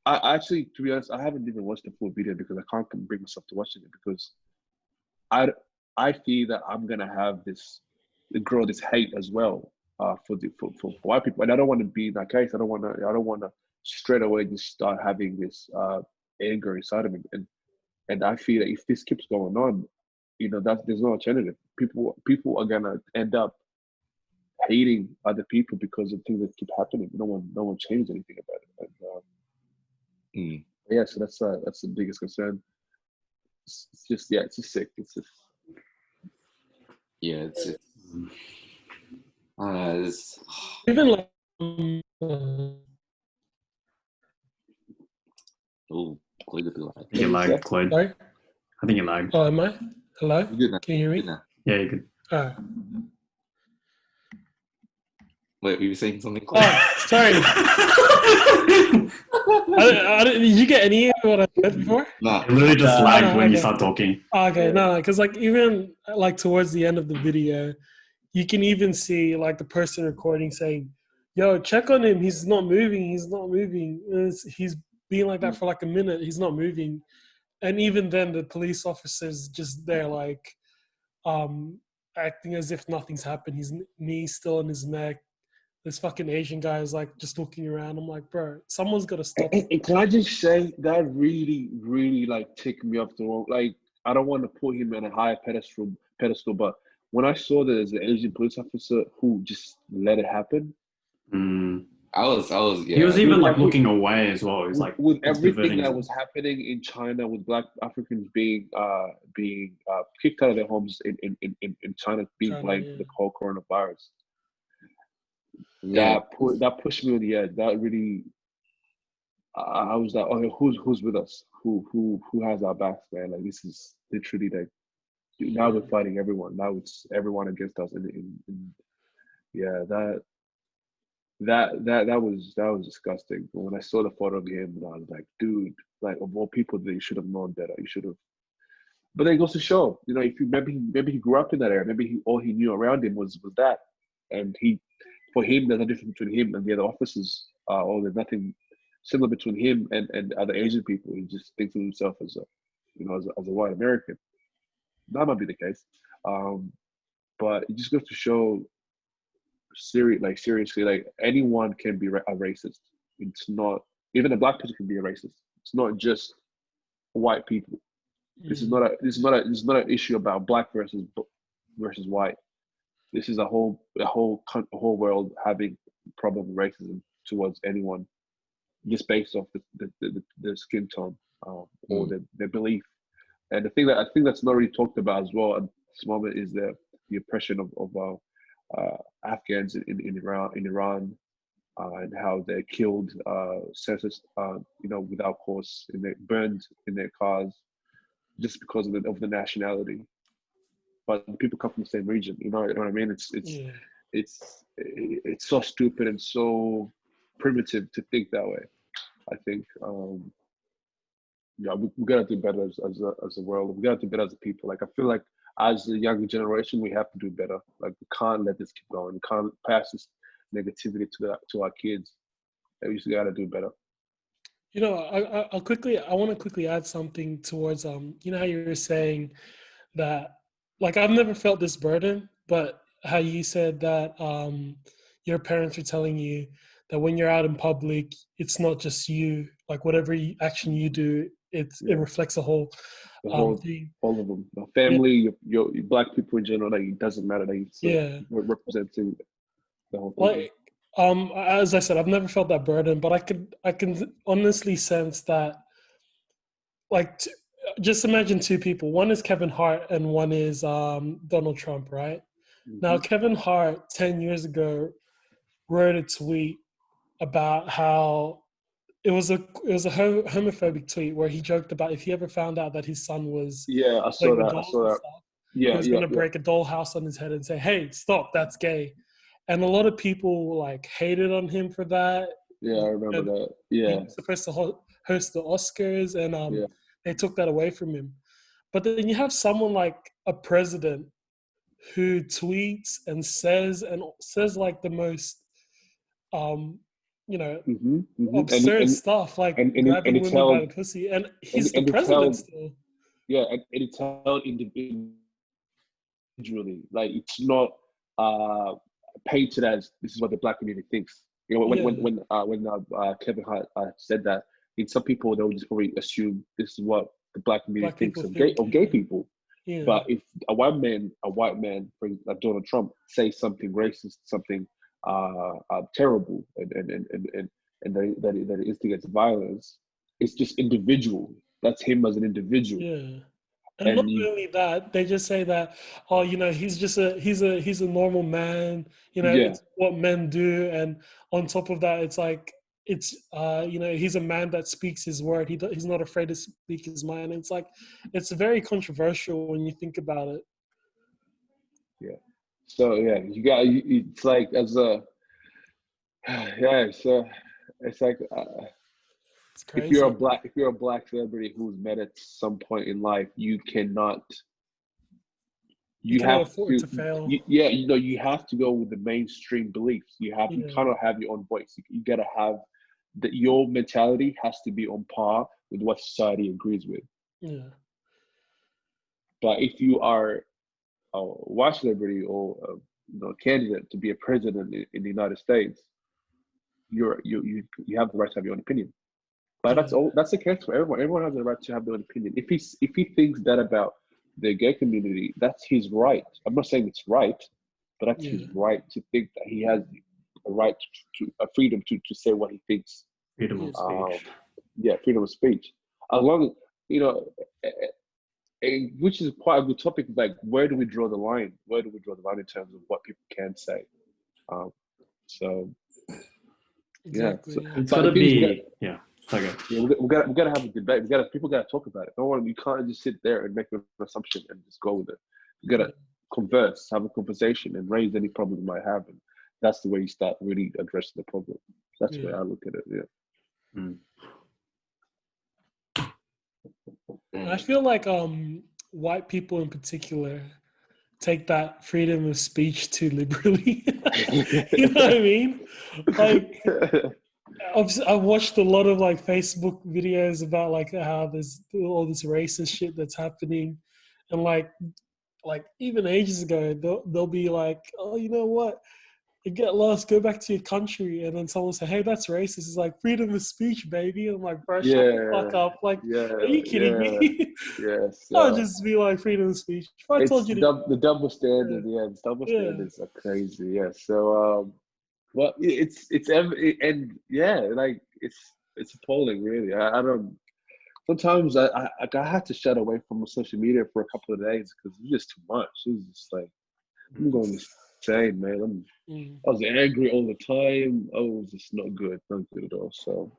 Speaker 3: I actually, to be honest, I haven't even watched the full video because I can't bring myself to watching it, because I feel that I'm gonna have this hate as well for white people, and I don't want to be in that case. I don't want to straight away just start having this anger inside of me, and I feel that if this keeps going on, there's no alternative. People are gonna end up hating other people because of things that keep happening. No one changes anything about it. And, yeah, so that's the biggest concern. It's just sick. It's just
Speaker 1: it's I don't know. It's
Speaker 5: Even like
Speaker 1: Cloyd would be like,
Speaker 4: I think you lagged, Cloyd.
Speaker 5: sorry?
Speaker 4: I think you lagged.
Speaker 5: Oh, am I? Hello?
Speaker 1: you're good now.
Speaker 5: Can you hear me?
Speaker 1: Good now.
Speaker 4: Yeah, you could.
Speaker 5: Alright.
Speaker 1: Wait, were you saying something, Cloyd?
Speaker 5: Oh, sorry. Did you get any of what I said before?
Speaker 1: Nah.
Speaker 4: It literally just lagged when you
Speaker 5: okay.
Speaker 4: start talking.
Speaker 5: Okay, no, because like even like towards the end of the video, you can even see like the person recording saying, "Yo, check on him. He's not moving. He's not moving." And he's being like that for like a minute. He's not moving, and even then, the police officers just there like acting as if nothing's happened. His knee's still on his neck. This fucking Asian guy is like just looking around. I'm like, bro, someone's got to stop.
Speaker 3: And can I just say that really, really like ticked me off the wrong. Like, I don't want to put him on a high pedestal, but when I saw that as an Asian police officer who just let it happen,
Speaker 1: I was, yeah.
Speaker 4: He was even like
Speaker 3: every-
Speaker 4: looking away as well. He's like
Speaker 3: with everything
Speaker 4: diverting
Speaker 3: that
Speaker 4: his-
Speaker 3: was happening in China, with Black Africans being kicked out of their homes in China, being
Speaker 5: China,
Speaker 3: blamed
Speaker 5: yeah.
Speaker 3: for the whole coronavirus.
Speaker 1: Yeah.
Speaker 3: That pushed me on the edge. That really, I was like, okay, who's with us? Who has our backs, man? Like, this is literally like, now we're fighting everyone. Now it's everyone against us. Yeah, that was disgusting. When I saw the photo of him, I was like, dude, like, of all people, that you should have known better. You should have. But then it goes to show, you know, if you maybe he grew up in that area, maybe all he knew around him was that, and for him, there's no difference between him and the other officers, or there's nothing similar between him and other Asian people. He just thinks of himself as as a white American. That might be the case, but it just goes to show, seriously, like, anyone can be a racist. It's not, even a black person can be a racist. It's not just white people. This is not an issue about black versus white. This is a whole world having problem with racism towards anyone, just based off the skin tone, or their belief. And the thing that I think that's not really talked about as well at this moment is the oppression of Afghans in Iran, and how they're killed, sentenced, without cause, and they burned in their cars just because of the nationality. But the people come from the same region. You know what I mean? It's so stupid and so primitive to think that way. I think we gotta do better as a world. We gotta do better as a people. Like, I feel like as the younger generation, we have to do better. Like, we can't let this keep going. We can't pass this negativity to our kids. We just gotta do better.
Speaker 5: You know, I want to quickly add something towards you know how you were saying that, like, I've never felt this burden, but how you said that your parents are telling you that when you're out in public, it's not just you. Like, whatever action you do, it reflects a whole
Speaker 3: The whole,
Speaker 5: thing.
Speaker 3: all of them, the family, your black people in general. Like, it doesn't matter. Like, we're representing the whole thing.
Speaker 5: Like, as I said, I've never felt that burden, but I can honestly sense that, like, just imagine two people. One is Kevin Hart and one is Donald Trump, right? Now, Kevin Hart 10 years ago wrote a tweet about how it was a homophobic tweet where he joked about if he ever found out that his son was
Speaker 3: I saw that.
Speaker 5: stuff, he was going to break a dollhouse on his head and say, "Hey, stop, that's gay." And a lot of people, like, hated on him for that.
Speaker 3: Yeah, I remember that. Yeah.
Speaker 5: He was supposed to host the Oscars, and they took that away from him. But then you have someone like a president who tweets and says like the most, absurd stuff, like grabbing women by the pussy, and he's the president still.
Speaker 3: Yeah, and it's held individually. Like, it's not painted as this is what the black community thinks. You know, when Kevin Hart said that, in some people they would just probably assume this is what the black community thinks of gay people.
Speaker 5: Yeah.
Speaker 3: But if a white man, like Donald Trump, say something racist, something terrible, and that it instigates violence, it's just individual. That's him as an individual.
Speaker 5: Yeah. And not only that, they just say that, oh, he's just he's a normal man, it's what men do. And on top of that, it's like, it's he's a man that speaks his word. He's not afraid to speak his mind. It's like, it's very controversial when you think about it.
Speaker 3: Yeah. So it's like, as a it's like,
Speaker 5: it's crazy.
Speaker 3: If you're a black celebrity who's met at some point in life, you cannot. You
Speaker 5: cannot
Speaker 3: have
Speaker 5: afford to fail.
Speaker 3: You have to go with the mainstream beliefs. You cannot have your own voice. You gotta have your mentality has to be on par with what society agrees with.
Speaker 5: Yeah.
Speaker 3: But if you are a white celebrity or a candidate to be a president in the United States, you have the right to have your own opinion. But that's the case for everyone. Everyone has the right to have their own opinion. If he thinks that about the gay community, that's his right. I'm not saying it's right, but that's his right to think that he has a right to a freedom to say what he thinks.
Speaker 4: Freedom of speech.
Speaker 3: Yeah, freedom of speech. As long as which is quite a good topic. Like, where do we draw the line? Where do we draw the line in terms of what people can say? So
Speaker 5: Exactly.
Speaker 3: So,
Speaker 4: It's
Speaker 3: but
Speaker 4: gotta
Speaker 3: the thing is,
Speaker 4: be okay.
Speaker 3: we gotta have a debate. People gotta talk about it. No one, you can't just sit there and make an assumption and just go with it. You gotta converse, have a conversation, and raise any problem you might have, and that's the way you start really addressing the problem. That's the way I look at it.
Speaker 5: I feel like white people in particular take that freedom of speech too liberally. You know what I mean? Like, I've watched a lot of like Facebook videos about like how there's all this racist shit that's happening, and like even ages ago they'll be like, oh, you know what? You get lost, go back to your country, and then someone say, hey, that's racist. It's like freedom of speech, baby. I'm like, bro, shut the fuck up. Like, are you kidding me?
Speaker 3: Yes.
Speaker 5: I'll just be like freedom of speech. If I told you
Speaker 3: the double standard. The double standards are crazy. Yeah. So well, and like it's appalling, really. I don't. Sometimes I had to shut away from social media for a couple of days because it was just too much. It was just like, I'm going insane, man. I was angry all the time. I was just not good at all. So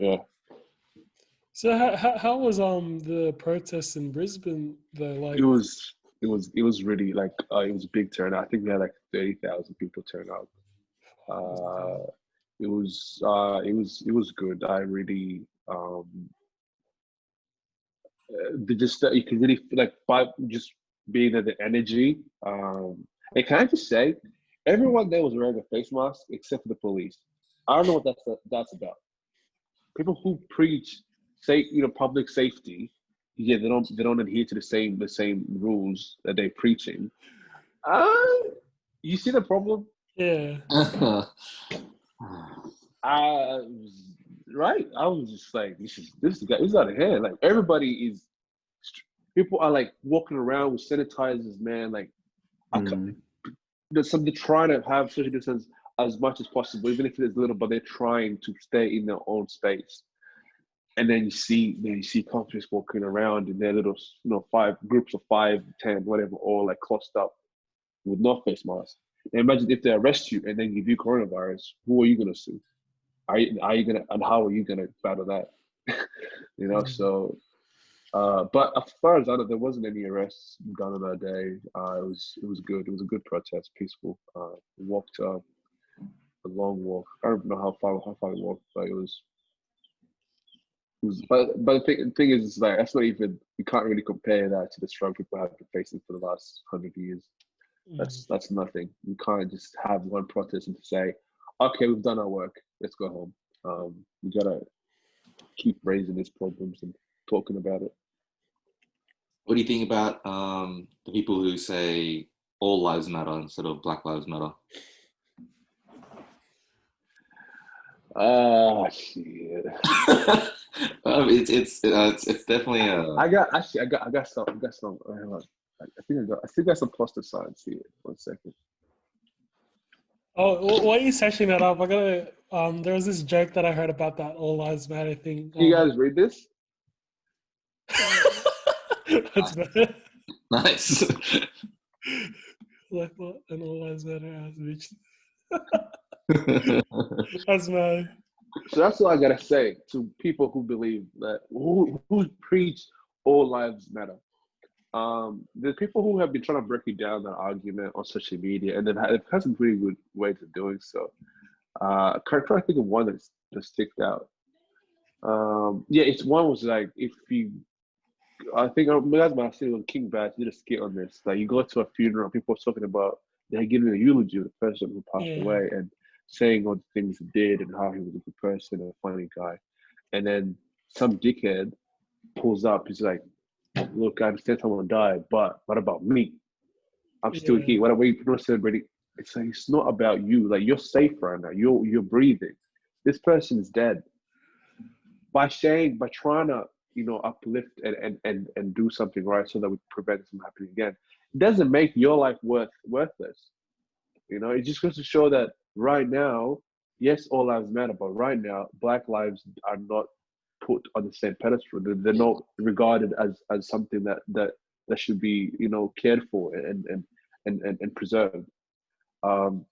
Speaker 3: yeah.
Speaker 5: So how was the protest in Brisbane though? Like,
Speaker 3: It was really like it was a big turnout. I think we had like 30,000 people turn out. It was good. I really you can really feel like by just being at the energy. And can I just say, everyone there was wearing a face mask except for the police. I don't know what that's about. People who preach public safety, they don't adhere to the same rules that they're preaching. You see the problem?
Speaker 5: yeah.
Speaker 3: Right. I was just like, this is out of hand. Like, people are like walking around with sanitizers, man. Like, they're trying to have social distance as much as possible, even if it's little, but they're trying to stay in their own space. And then you see countries walking around in their little, five groups of 5, 10, whatever, all like clustered up with no face masks. And imagine if they arrest you and then give you coronavirus, who are you gonna sue? Are you gonna, and how are you gonna battle that? So. But as far as I know, there wasn't any arrests done on that day. It was good. It was a good protest, peaceful. We walked a long walk. I don't know how far we walked, but it was. But the thing is like, that's not even, you can't really compare that to the struggle people have been facing for the last 100 years. That's nothing. You can't just have one protest and say, okay, we've done our work, let's go home. We gotta keep raising these problems and talking about it.
Speaker 1: What do you think about the people who say all lives matter instead of Black Lives Matter?
Speaker 3: Shit.
Speaker 1: It's definitely a.
Speaker 3: I got some. I still got some poster signs here. 1 second.
Speaker 5: Oh, why are you searching that up? I gotta. There was this joke that I heard about that all lives matter thing.
Speaker 3: Can you guys read this?
Speaker 5: That's better.
Speaker 1: Nice.
Speaker 5: Like what? And all lives matter as bitch. That's mad.
Speaker 3: So that's all I gotta say to people who believe that, who preach all lives matter. There's people who have been trying to break you down that argument on social media, and they've had some pretty good ways of doing so. I'm trying to think of one that sticks out. It's one was like, I think that's my city when King Bass did a skit on this. Like, you go to a funeral, people are talking about, they're giving a eulogy of the person who passed away and saying all the things he did and how he was a good person and a funny guy. And then some dickhead pulls up, he's like, look, I understand someone died, but what about me? I'm still here. What are we celebrating? It's like, it's not about you. Like, you're safe right now. You're breathing. This person is dead. By trying to, uplift and do something right so that we prevent it from happening again, it doesn't make your life worthless. You know, it just goes to show that right now, yes, all lives matter, but right now, Black lives are not put on the same pedestal. They're not regarded as something that should be, you know, cared for and preserved. Um,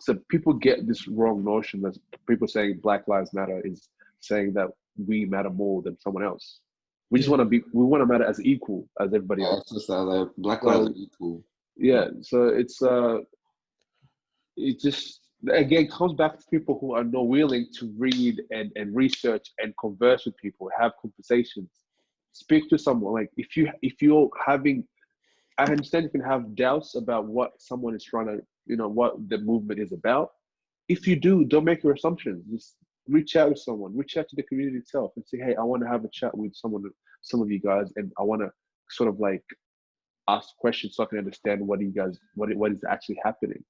Speaker 3: so people get this wrong notion that people saying Black Lives Matter is saying that we matter more than someone else. We just
Speaker 5: Yeah.
Speaker 3: we want to matter as equal as everybody
Speaker 1: Yeah,
Speaker 3: else.
Speaker 1: it's just like Black
Speaker 3: So-
Speaker 1: lives are equal.
Speaker 3: Yeah, so it just again comes back to people who are not willing to read and research and converse with people, have conversations, speak to someone. Like if you're having, I understand you can have doubts about what someone is trying to, you know, what the movement is about. If you do, don't make your assumptions. Just reach out to someone, reach out to the community itself, and say, hey, I want to have a chat with some of you guys, and I want to sort of like ask questions so I can understand what you guys, what is actually happening.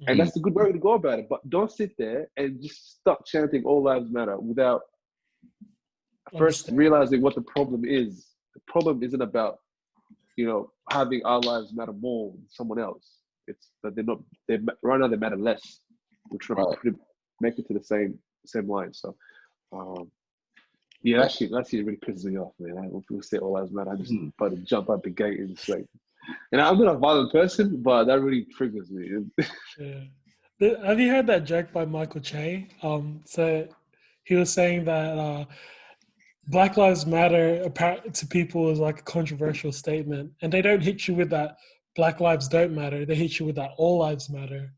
Speaker 3: And that's a good way to go about it. But don't sit there and just stop chanting "All Lives Matter" without first
Speaker 5: Understand.
Speaker 3: realizing what the problem is. The problem isn't about, you know, having our lives matter more than someone else. It's that they're not. They right now they matter less. We're trying to make it to the same line. So, yeah, that shit really pisses me off, man. When people say "All Lives Matter," I just about to jump out the gate and just like. And I'm not a violent person, but that really triggers me.
Speaker 5: Yeah. Have you heard that joke by Michael Che? So he was saying that Black Lives Matter to people is like a controversial statement, and they don't hit you with that Black Lives don't matter. They hit you with that all lives matter.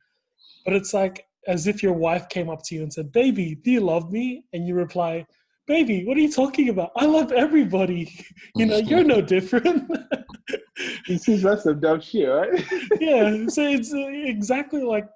Speaker 5: But it's like as if your wife came up to you and said, "Baby, do you love me?" And you reply, "Baby, what are you talking about? I love everybody. You know, you're no different."
Speaker 3: He seems that's some dumb shit, right?
Speaker 5: Yeah, so it's exactly like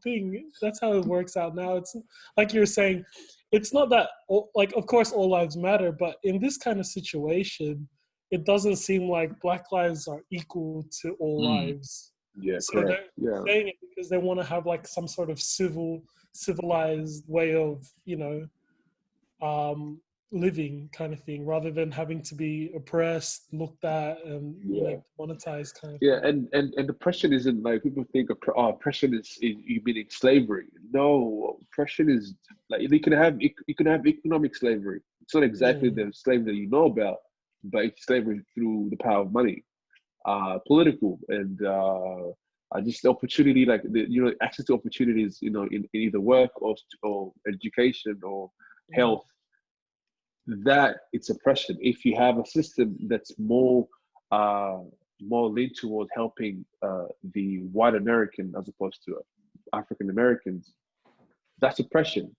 Speaker 5: thing. That's how it works out now. It's like you're saying, it's not that like of course all lives matter, but in this kind of situation, it doesn't seem like Black lives are equal to all lives.
Speaker 3: Yeah,
Speaker 5: So
Speaker 3: correct.
Speaker 5: they're
Speaker 3: Yeah.
Speaker 5: saying it because they want to have like some sort of civilized way of, you know, living kind of thing, rather than having to be oppressed, looked at, and you know, monetized kind of
Speaker 3: Yeah,
Speaker 5: thing.
Speaker 3: and oppression isn't like people think oppression is you meaning slavery. No, oppression is like you can have economic slavery. It's not exactly the slavery that you know about, but it's slavery through the power of money, political and just the opportunity, like you know, access to opportunities, you know, in either work or education or health. That it's oppression. If you have a system that's more lean towards helping the white American as opposed to African Americans, that's oppression.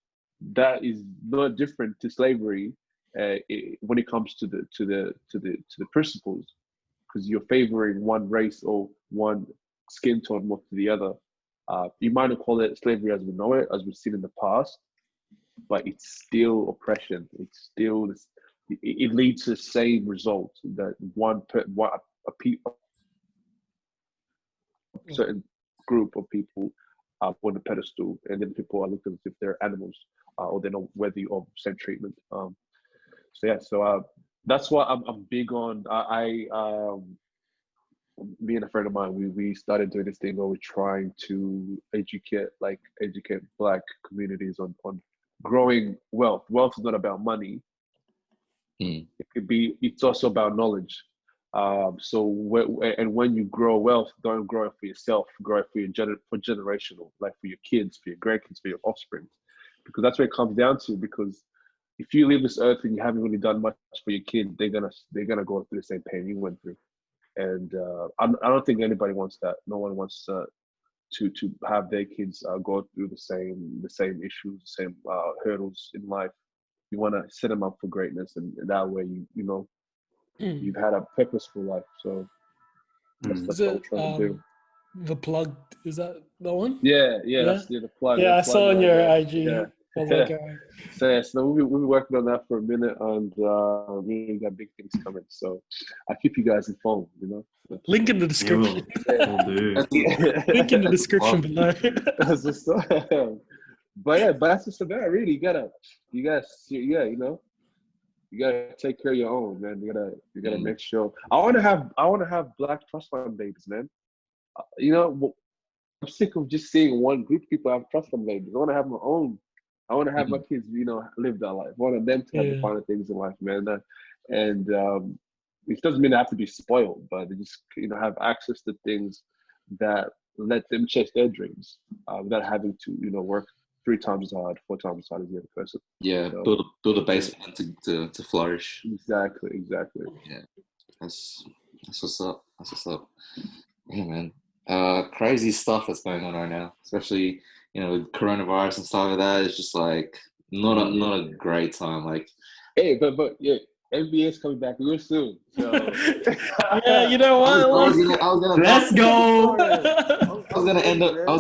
Speaker 3: That is not different to slavery when it comes to the principles, because you're favoring one race or one skin tone more to the other. You might not call it slavery as we know it, as we've seen in the past, but it's still oppression. It's still this. It leads to the same result that a certain group of people are on the pedestal, and then people are looked at as if they're animals or they're not worthy of same treatment. So that's what I'm big on. Me and a friend of mine, we started doing this thing where we're trying to educate Black communities on growing wealth. Wealth is not about money. It could be. It's also about knowledge. And when you grow wealth, don't grow it for yourself. Grow it for for generational, like for your kids, for your grandkids, for your offspring, because that's what it comes down to. Because if you leave this earth and you haven't really done much for your kids, they're gonna go through the same pain you went through. And I don't think anybody wants that. No one wants to have their kids go through the same issues, the same hurdles in life. You want to set them up for greatness, and that way you've had a purposeful life. So that's
Speaker 5: Is
Speaker 3: what we're
Speaker 5: it
Speaker 3: trying to do.
Speaker 5: The Plug? Is that the one?
Speaker 3: Yeah, that's the plug.
Speaker 5: Yeah,
Speaker 3: The
Speaker 5: I
Speaker 3: plug
Speaker 5: saw on
Speaker 3: right
Speaker 5: your
Speaker 3: there.
Speaker 5: IG.
Speaker 3: Yeah.
Speaker 5: I was like,
Speaker 3: So we've been working on that for a minute, and we got big things coming. So I'll keep you guys informed. You know.
Speaker 5: link in the description.
Speaker 4: We'll do.
Speaker 5: Link in the description below.
Speaker 3: But that's just about it, really. You gotta, you know, you gotta take care of your own, man. You gotta make sure. I want to have Black trust fund babies, man. You know, sick of just seeing one group of people have trust them ladies. I want to have my own. I want to have my kids, live that life. I want them to have the finer things in life, man. And it doesn't mean they have to be spoiled, but they just, have access to things that let them chase their dreams without having to, work 3 times as hard, 4 times as hard as the other person.
Speaker 1: Yeah,
Speaker 3: So,
Speaker 1: build a basement to flourish.
Speaker 3: Exactly.
Speaker 1: Yeah, that's what's up. That's what's up. Yeah, man. Crazy stuff that's going on right now, especially with coronavirus and stuff like that. It's just like not a great time. Like,
Speaker 3: hey, but yeah, NBA's coming back real soon. So
Speaker 5: yeah, you know what?
Speaker 1: I was gonna
Speaker 4: Let's go.
Speaker 1: I was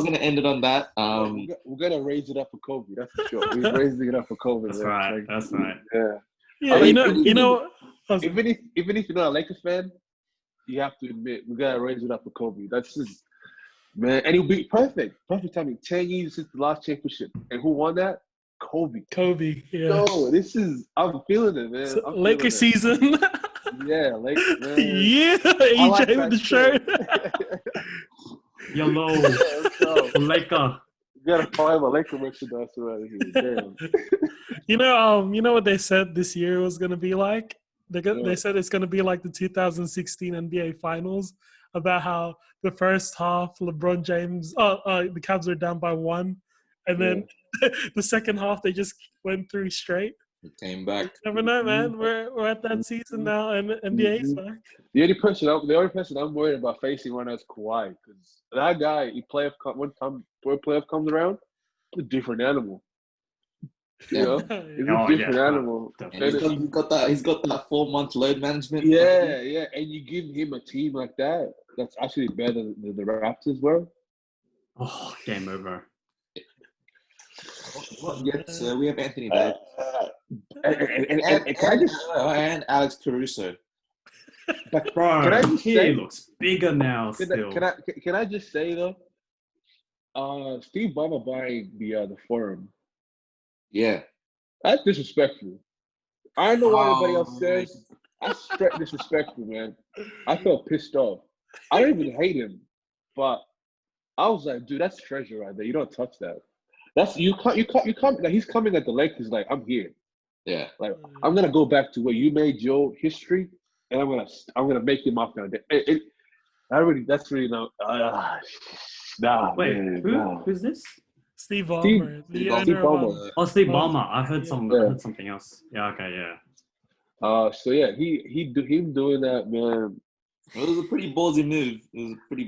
Speaker 1: gonna end it on that.
Speaker 3: We're gonna raise it up for Kobe. That's for sure. We're raising it up for Kobe.
Speaker 4: That's
Speaker 3: man.
Speaker 4: right.
Speaker 3: Like,
Speaker 4: That's right.
Speaker 3: Yeah.
Speaker 5: Yeah,
Speaker 3: I mean,
Speaker 5: you know.
Speaker 3: Even if you're not a Lakers fan, you have to admit we gotta raise it up for Kobe. That's just, man, and it'll be perfect timing. 10 years since the last championship, and who won that? Kobe.
Speaker 5: Yeah.
Speaker 3: No, I'm feeling it, man.
Speaker 5: So, Lakers season.
Speaker 3: Yeah, Lakers, man.
Speaker 5: Yeah, AJ
Speaker 3: like
Speaker 5: with
Speaker 3: that
Speaker 5: the shirt.
Speaker 4: Yellow. Laker.
Speaker 3: You gotta find my Laker merchandise around here. Damn.
Speaker 5: You know what they said this year was gonna be like? They said it's gonna be like the 2016 NBA Finals, about how the first half LeBron James, the Cavs are down by 1, and then the second half they just went through straight.
Speaker 1: it came back.
Speaker 5: Never know, man. We're at that season now, and NBA's back.
Speaker 3: The only person I'm worried about facing right now is Kawhi, because that guy, when playoff comes around, it's a different animal.
Speaker 1: Yeah.
Speaker 3: It's a different animal.
Speaker 1: And he's got that 4-month load management.
Speaker 3: Yeah, and you give him a team like that, that's actually better than the Raptors were.
Speaker 4: Oh, game over.
Speaker 1: Yes, we have Anthony Davis
Speaker 3: and
Speaker 1: Alex Caruso.
Speaker 3: But
Speaker 4: Bro,
Speaker 3: can I just
Speaker 4: he
Speaker 3: say,
Speaker 4: looks bigger now still.
Speaker 3: Can I just say though, Steve Ballmer buying the Forum,
Speaker 1: Yeah,
Speaker 3: that's disrespectful. I don't know what everybody else says. That's straight disrespectful, man. I felt pissed off. I don't even hate him, but I was like, dude, that's treasure right there. You don't touch that. That's you come. Like, he's coming at the Lakers like, I'm here.
Speaker 1: yeah.
Speaker 3: Like, I'm gonna go back to where you made your history, and I'm gonna make him off now. That's really no. Nah.
Speaker 4: Wait,
Speaker 3: man,
Speaker 4: who's this?
Speaker 5: Steve Ballmer, the owner of
Speaker 4: Oh, Steve Ballmer. I heard something else. Yeah. Okay. Yeah.
Speaker 3: So yeah, him doing that, man.
Speaker 1: It was a pretty ballsy move.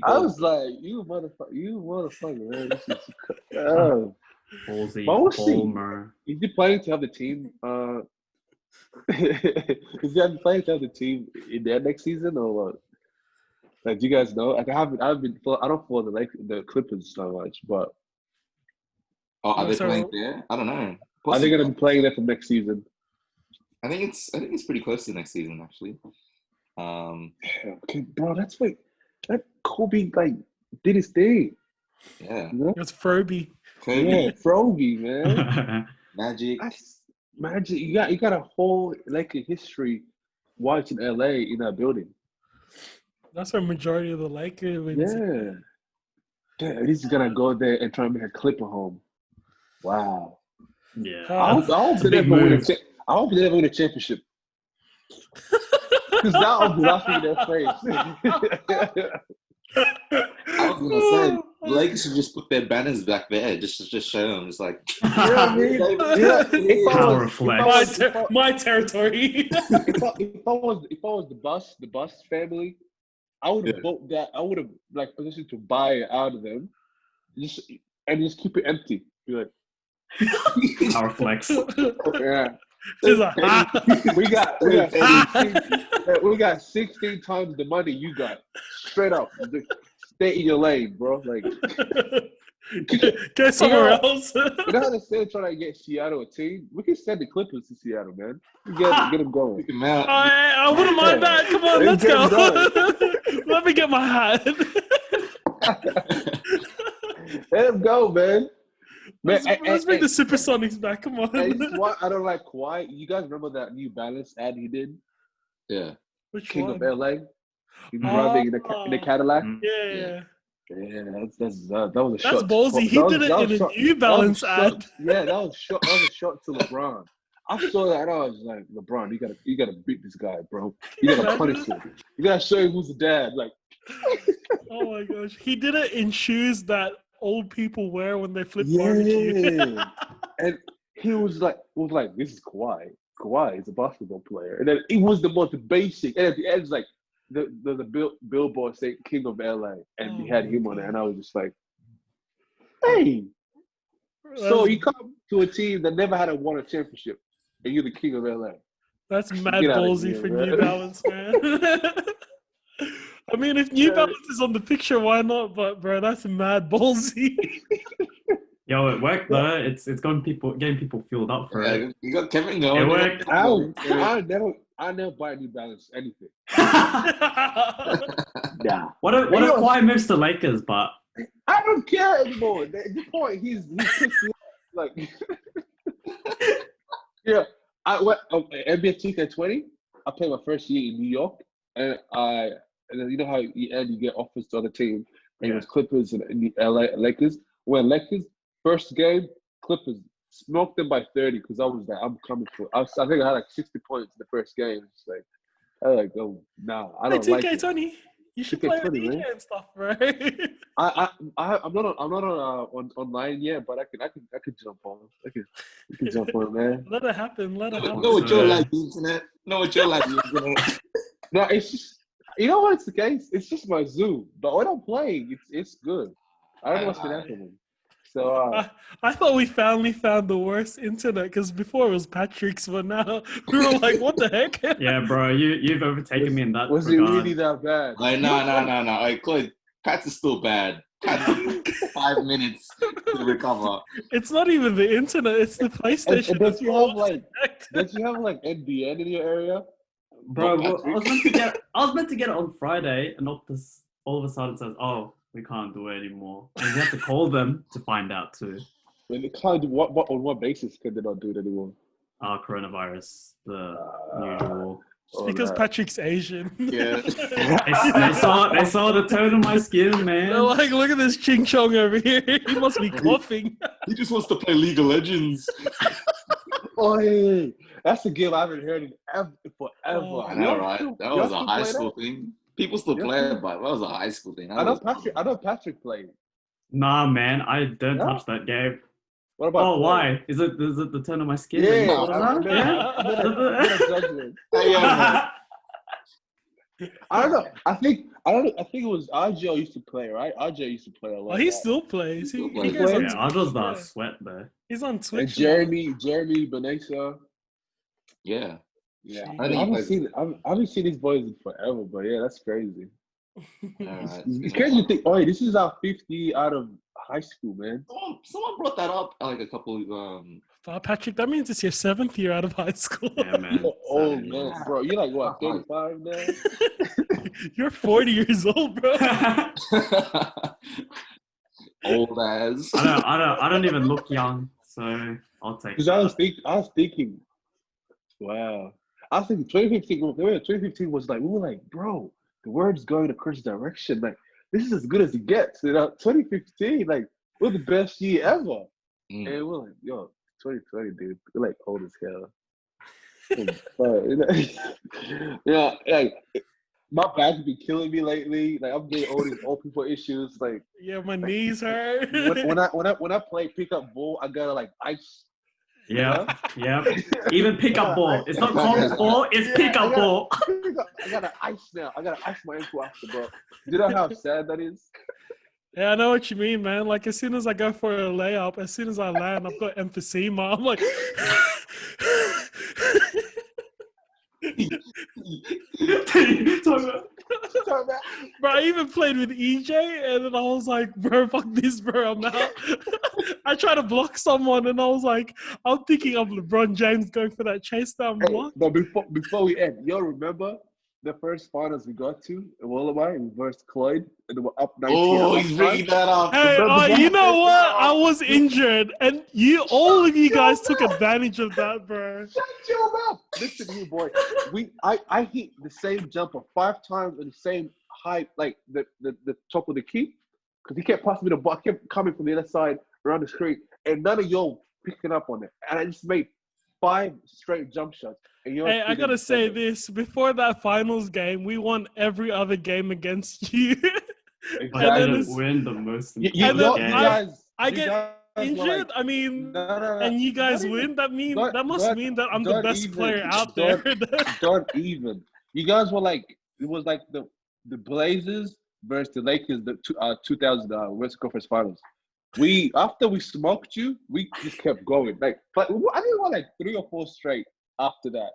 Speaker 3: I was like, you motherfucker, man. This is
Speaker 4: Ballsy
Speaker 3: Ballmer. Is he planning to have the team? Is he planning to have the team in there next season or what? Like, do you guys know? Like, I don't follow the Clippers so much, but
Speaker 1: are they playing there? I don't know.
Speaker 3: Are they gonna be playing there for next season?
Speaker 1: I think it's pretty close to next season, actually.
Speaker 3: Okay, bro, that Kobe did his thing.
Speaker 1: Yeah,
Speaker 5: It's Froby.
Speaker 3: Yeah, Froby, man.
Speaker 1: Magic.
Speaker 3: Magic. You got a whole Laker history watching LA in that building.
Speaker 5: That's where majority of the Lakers wins.
Speaker 3: Yeah, he's gonna go there and try and make a Clipper home. Wow.
Speaker 4: Yeah.
Speaker 3: I hope they never win a championship. Because that would be laughing in their face.
Speaker 1: I was gonna say the Lakers should just put their banners back there, just show them. It's like,
Speaker 3: you know what I mean?
Speaker 4: Power flex.
Speaker 5: My territory.
Speaker 3: If I was the Bus family, I would have voted that. I would have positioned to buy it out of them, just keep it empty. Be like,
Speaker 4: Power flex.
Speaker 3: Yeah.
Speaker 5: We
Speaker 3: got 16 times the money you got. Straight up. Stay in your lane, bro. Like,
Speaker 5: get somewhere else.
Speaker 3: You know how they say trying to get Seattle a team? We can send the Clippers to Seattle, man. Get them going.
Speaker 5: I wouldn't mind that. Come on, let's go. Let me get my hat.
Speaker 3: Let them go, man.
Speaker 5: Let's bring the Supersonics back. Come on.
Speaker 3: This is why I don't like Kawhi. You guys remember that New Balance ad he did?
Speaker 1: Yeah.
Speaker 5: Which
Speaker 3: King
Speaker 5: one?
Speaker 3: of LA. He was driving in the Cadillac.
Speaker 5: Yeah.
Speaker 3: Yeah, that was a
Speaker 5: That's
Speaker 3: shot.
Speaker 5: ballsy. He did it in a New Balance ad.
Speaker 3: Yeah, that was shot. That was a shot to LeBron. I saw that and I was like, LeBron, you gotta beat this guy, bro. You gotta punish him. You gotta show him who's the dad. Like,
Speaker 5: Oh my gosh, he did it in shoes that old people wear when they flip barbecue.
Speaker 3: And he was like, this is Kawhi. Kawhi is a basketball player, and then it was the most basic. And at the end, it's like the billboard saying "King of LA," and we had him on it, and I was just like, hey. So you come to a team that never had won a championship, and you're the king of LA.
Speaker 5: That's mad
Speaker 3: Get outta
Speaker 5: ballsy
Speaker 3: here,
Speaker 5: for
Speaker 3: man.
Speaker 5: New Balance, man. I mean, if New Balance is on the picture, why not? But bro, that's mad ballsy.
Speaker 4: Yo, it worked though. It's getting people fueled up for it.
Speaker 1: You got Kevin going.
Speaker 4: It worked.
Speaker 3: I never buy New Balance anything.
Speaker 1: Yeah.
Speaker 4: What if Kawhi moves to Lakers, but
Speaker 3: I don't care anymore. At this point, he's pissed me off. Like, yeah, I went NBA 2K20. I played my first year in New York, and then you know how you get offers to other teams, and it was Clippers and the LA Lakers. When Lakers first game, Clippers smoked them by 30 because I was like, I'm coming for. I think I had like 60 points in the first game. It's like, I was like, oh nah, I don't like it.
Speaker 5: 2K20. You should play with DJ and stuff, right?
Speaker 3: I'm not on online yet, but I could jump on. I can jump on, man.
Speaker 5: Let it happen. Let it happen.
Speaker 1: Know what you're like, the internet. Know what you're like, the internet.
Speaker 3: No, it's just, you know what's the case? It's just my Zoom. But when I'm playing, it's good. I don't know what's been happening. So
Speaker 5: I thought we finally found the worst internet because before it was Patrick's, but now we were like, what the heck?
Speaker 4: yeah, bro, you've overtaken me in that.
Speaker 3: Was
Speaker 4: regard.
Speaker 3: it really that bad?
Speaker 1: Like, no. Hey, Chloe, Pats is still bad. Pats is 5 minutes to recover.
Speaker 5: It's not even the internet; it's the PlayStation.
Speaker 3: And does you have like NBN in your area?
Speaker 4: Bro, well, I was meant to get it on Friday, and Optus all of a sudden says, "Oh, we can't do it anymore." And we have to call them to find out too.
Speaker 3: When they can't do on what basis can they not do it anymore?
Speaker 4: Coronavirus, the usual.
Speaker 5: Because Patrick's Asian.
Speaker 1: Yeah.
Speaker 4: They saw the tone of my skin, man.
Speaker 5: They're like, look at this ching chong over here. He must be coughing.
Speaker 1: He just wants to play League of Legends.
Speaker 3: Oh, hey, that's a game I haven't heard in forever.
Speaker 1: I know, right? That was a high school thing. People still play it, but that was a high school thing.
Speaker 3: I know Patrick played.
Speaker 4: Nah, man, I don't touch that game.
Speaker 3: What about?
Speaker 4: Oh, why? Is it the turn of my skin?
Speaker 3: Yeah. I don't know. I think it was RJ used to play, right? RJ used to play a lot.
Speaker 5: Oh, he still plays. He goes on
Speaker 4: yeah, I just not sweat though.
Speaker 5: He's on Twitch.
Speaker 3: And Jeremy, Benessa.
Speaker 1: Yeah.
Speaker 3: Yeah. I haven't seen these boys in forever, but yeah, that's crazy.
Speaker 1: Right.
Speaker 3: It's crazy to think, oh, this is our 50 out of high school, man.
Speaker 1: Someone brought that up like a couple
Speaker 5: Patrick, that means it's your 7th year out of high school.
Speaker 4: Yeah, man.
Speaker 3: Oh, man, bro. You're like, what, 35 now?
Speaker 5: You're 40 years old, bro.
Speaker 1: old as.
Speaker 4: I don't even look young, so I'll take it.
Speaker 3: Because I was thinking, wow. I was thinking 2015 was like, we were like, bro, the world's going across direction. Like, this is as good as it gets. 2015, like, we're the best year ever. And we're like, yo, 2020, dude, we're like old as hell. Yeah, like my back's been killing me lately. Like I'm getting all these old people issues. Like
Speaker 5: yeah, my knees hurt.
Speaker 3: when I play pickup ball, I gotta like ice.
Speaker 4: Yeah. Even pickup ball. It's not called ball. It's pickup ball.
Speaker 3: I gotta ice now. I gotta ice my ankle after, bro. Do you know how sad that is?
Speaker 5: Yeah, I know what you mean, man. Like, as soon as I go for a layup, as soon as I land, I've got emphysema. I'm like... Bro, I even played with EJ, and then I was like, bro, fuck this, bro, I'm out. I tried to block someone, and I was like, I'm thinking of LeBron James going for that chase down block.
Speaker 3: But before we end, y'all remember the first finals we got to in Wollongong, we versed Clyde, and they were up 19.
Speaker 1: Oh, he's bringing that up.
Speaker 5: Hey, you know what? I was injured, and all of you guys took advantage of that, bro.
Speaker 3: Shut your mouth. Listen to me, boy. I hit the same jumper 5 times on the same height, like the top of the key. because he kept passing me the ball. I kept coming from the other side around the screen, and none of y'all picking up on it. And I just made 5 straight jump shots. And
Speaker 5: Hey, I gotta say this: before that finals game, we won every other game against you.
Speaker 4: But
Speaker 5: And
Speaker 4: I
Speaker 5: then
Speaker 4: didn't
Speaker 5: it's-
Speaker 4: win the most
Speaker 3: You,
Speaker 4: important
Speaker 5: then
Speaker 4: game.
Speaker 5: I
Speaker 3: you
Speaker 5: get
Speaker 3: guys were
Speaker 5: injured.
Speaker 3: like,
Speaker 5: I mean,
Speaker 3: no,
Speaker 5: and you guys
Speaker 3: don't
Speaker 5: win.
Speaker 3: even-
Speaker 5: That must mean that I'm the
Speaker 3: don't
Speaker 5: best
Speaker 3: even-
Speaker 5: player out there.
Speaker 3: don't even. You guys were like, it was like the Blazers versus the Lakers, the 2000 West Conference Finals. After we smoked you, we just kept going. Like, but I think we won like 3 or 4 straight after that.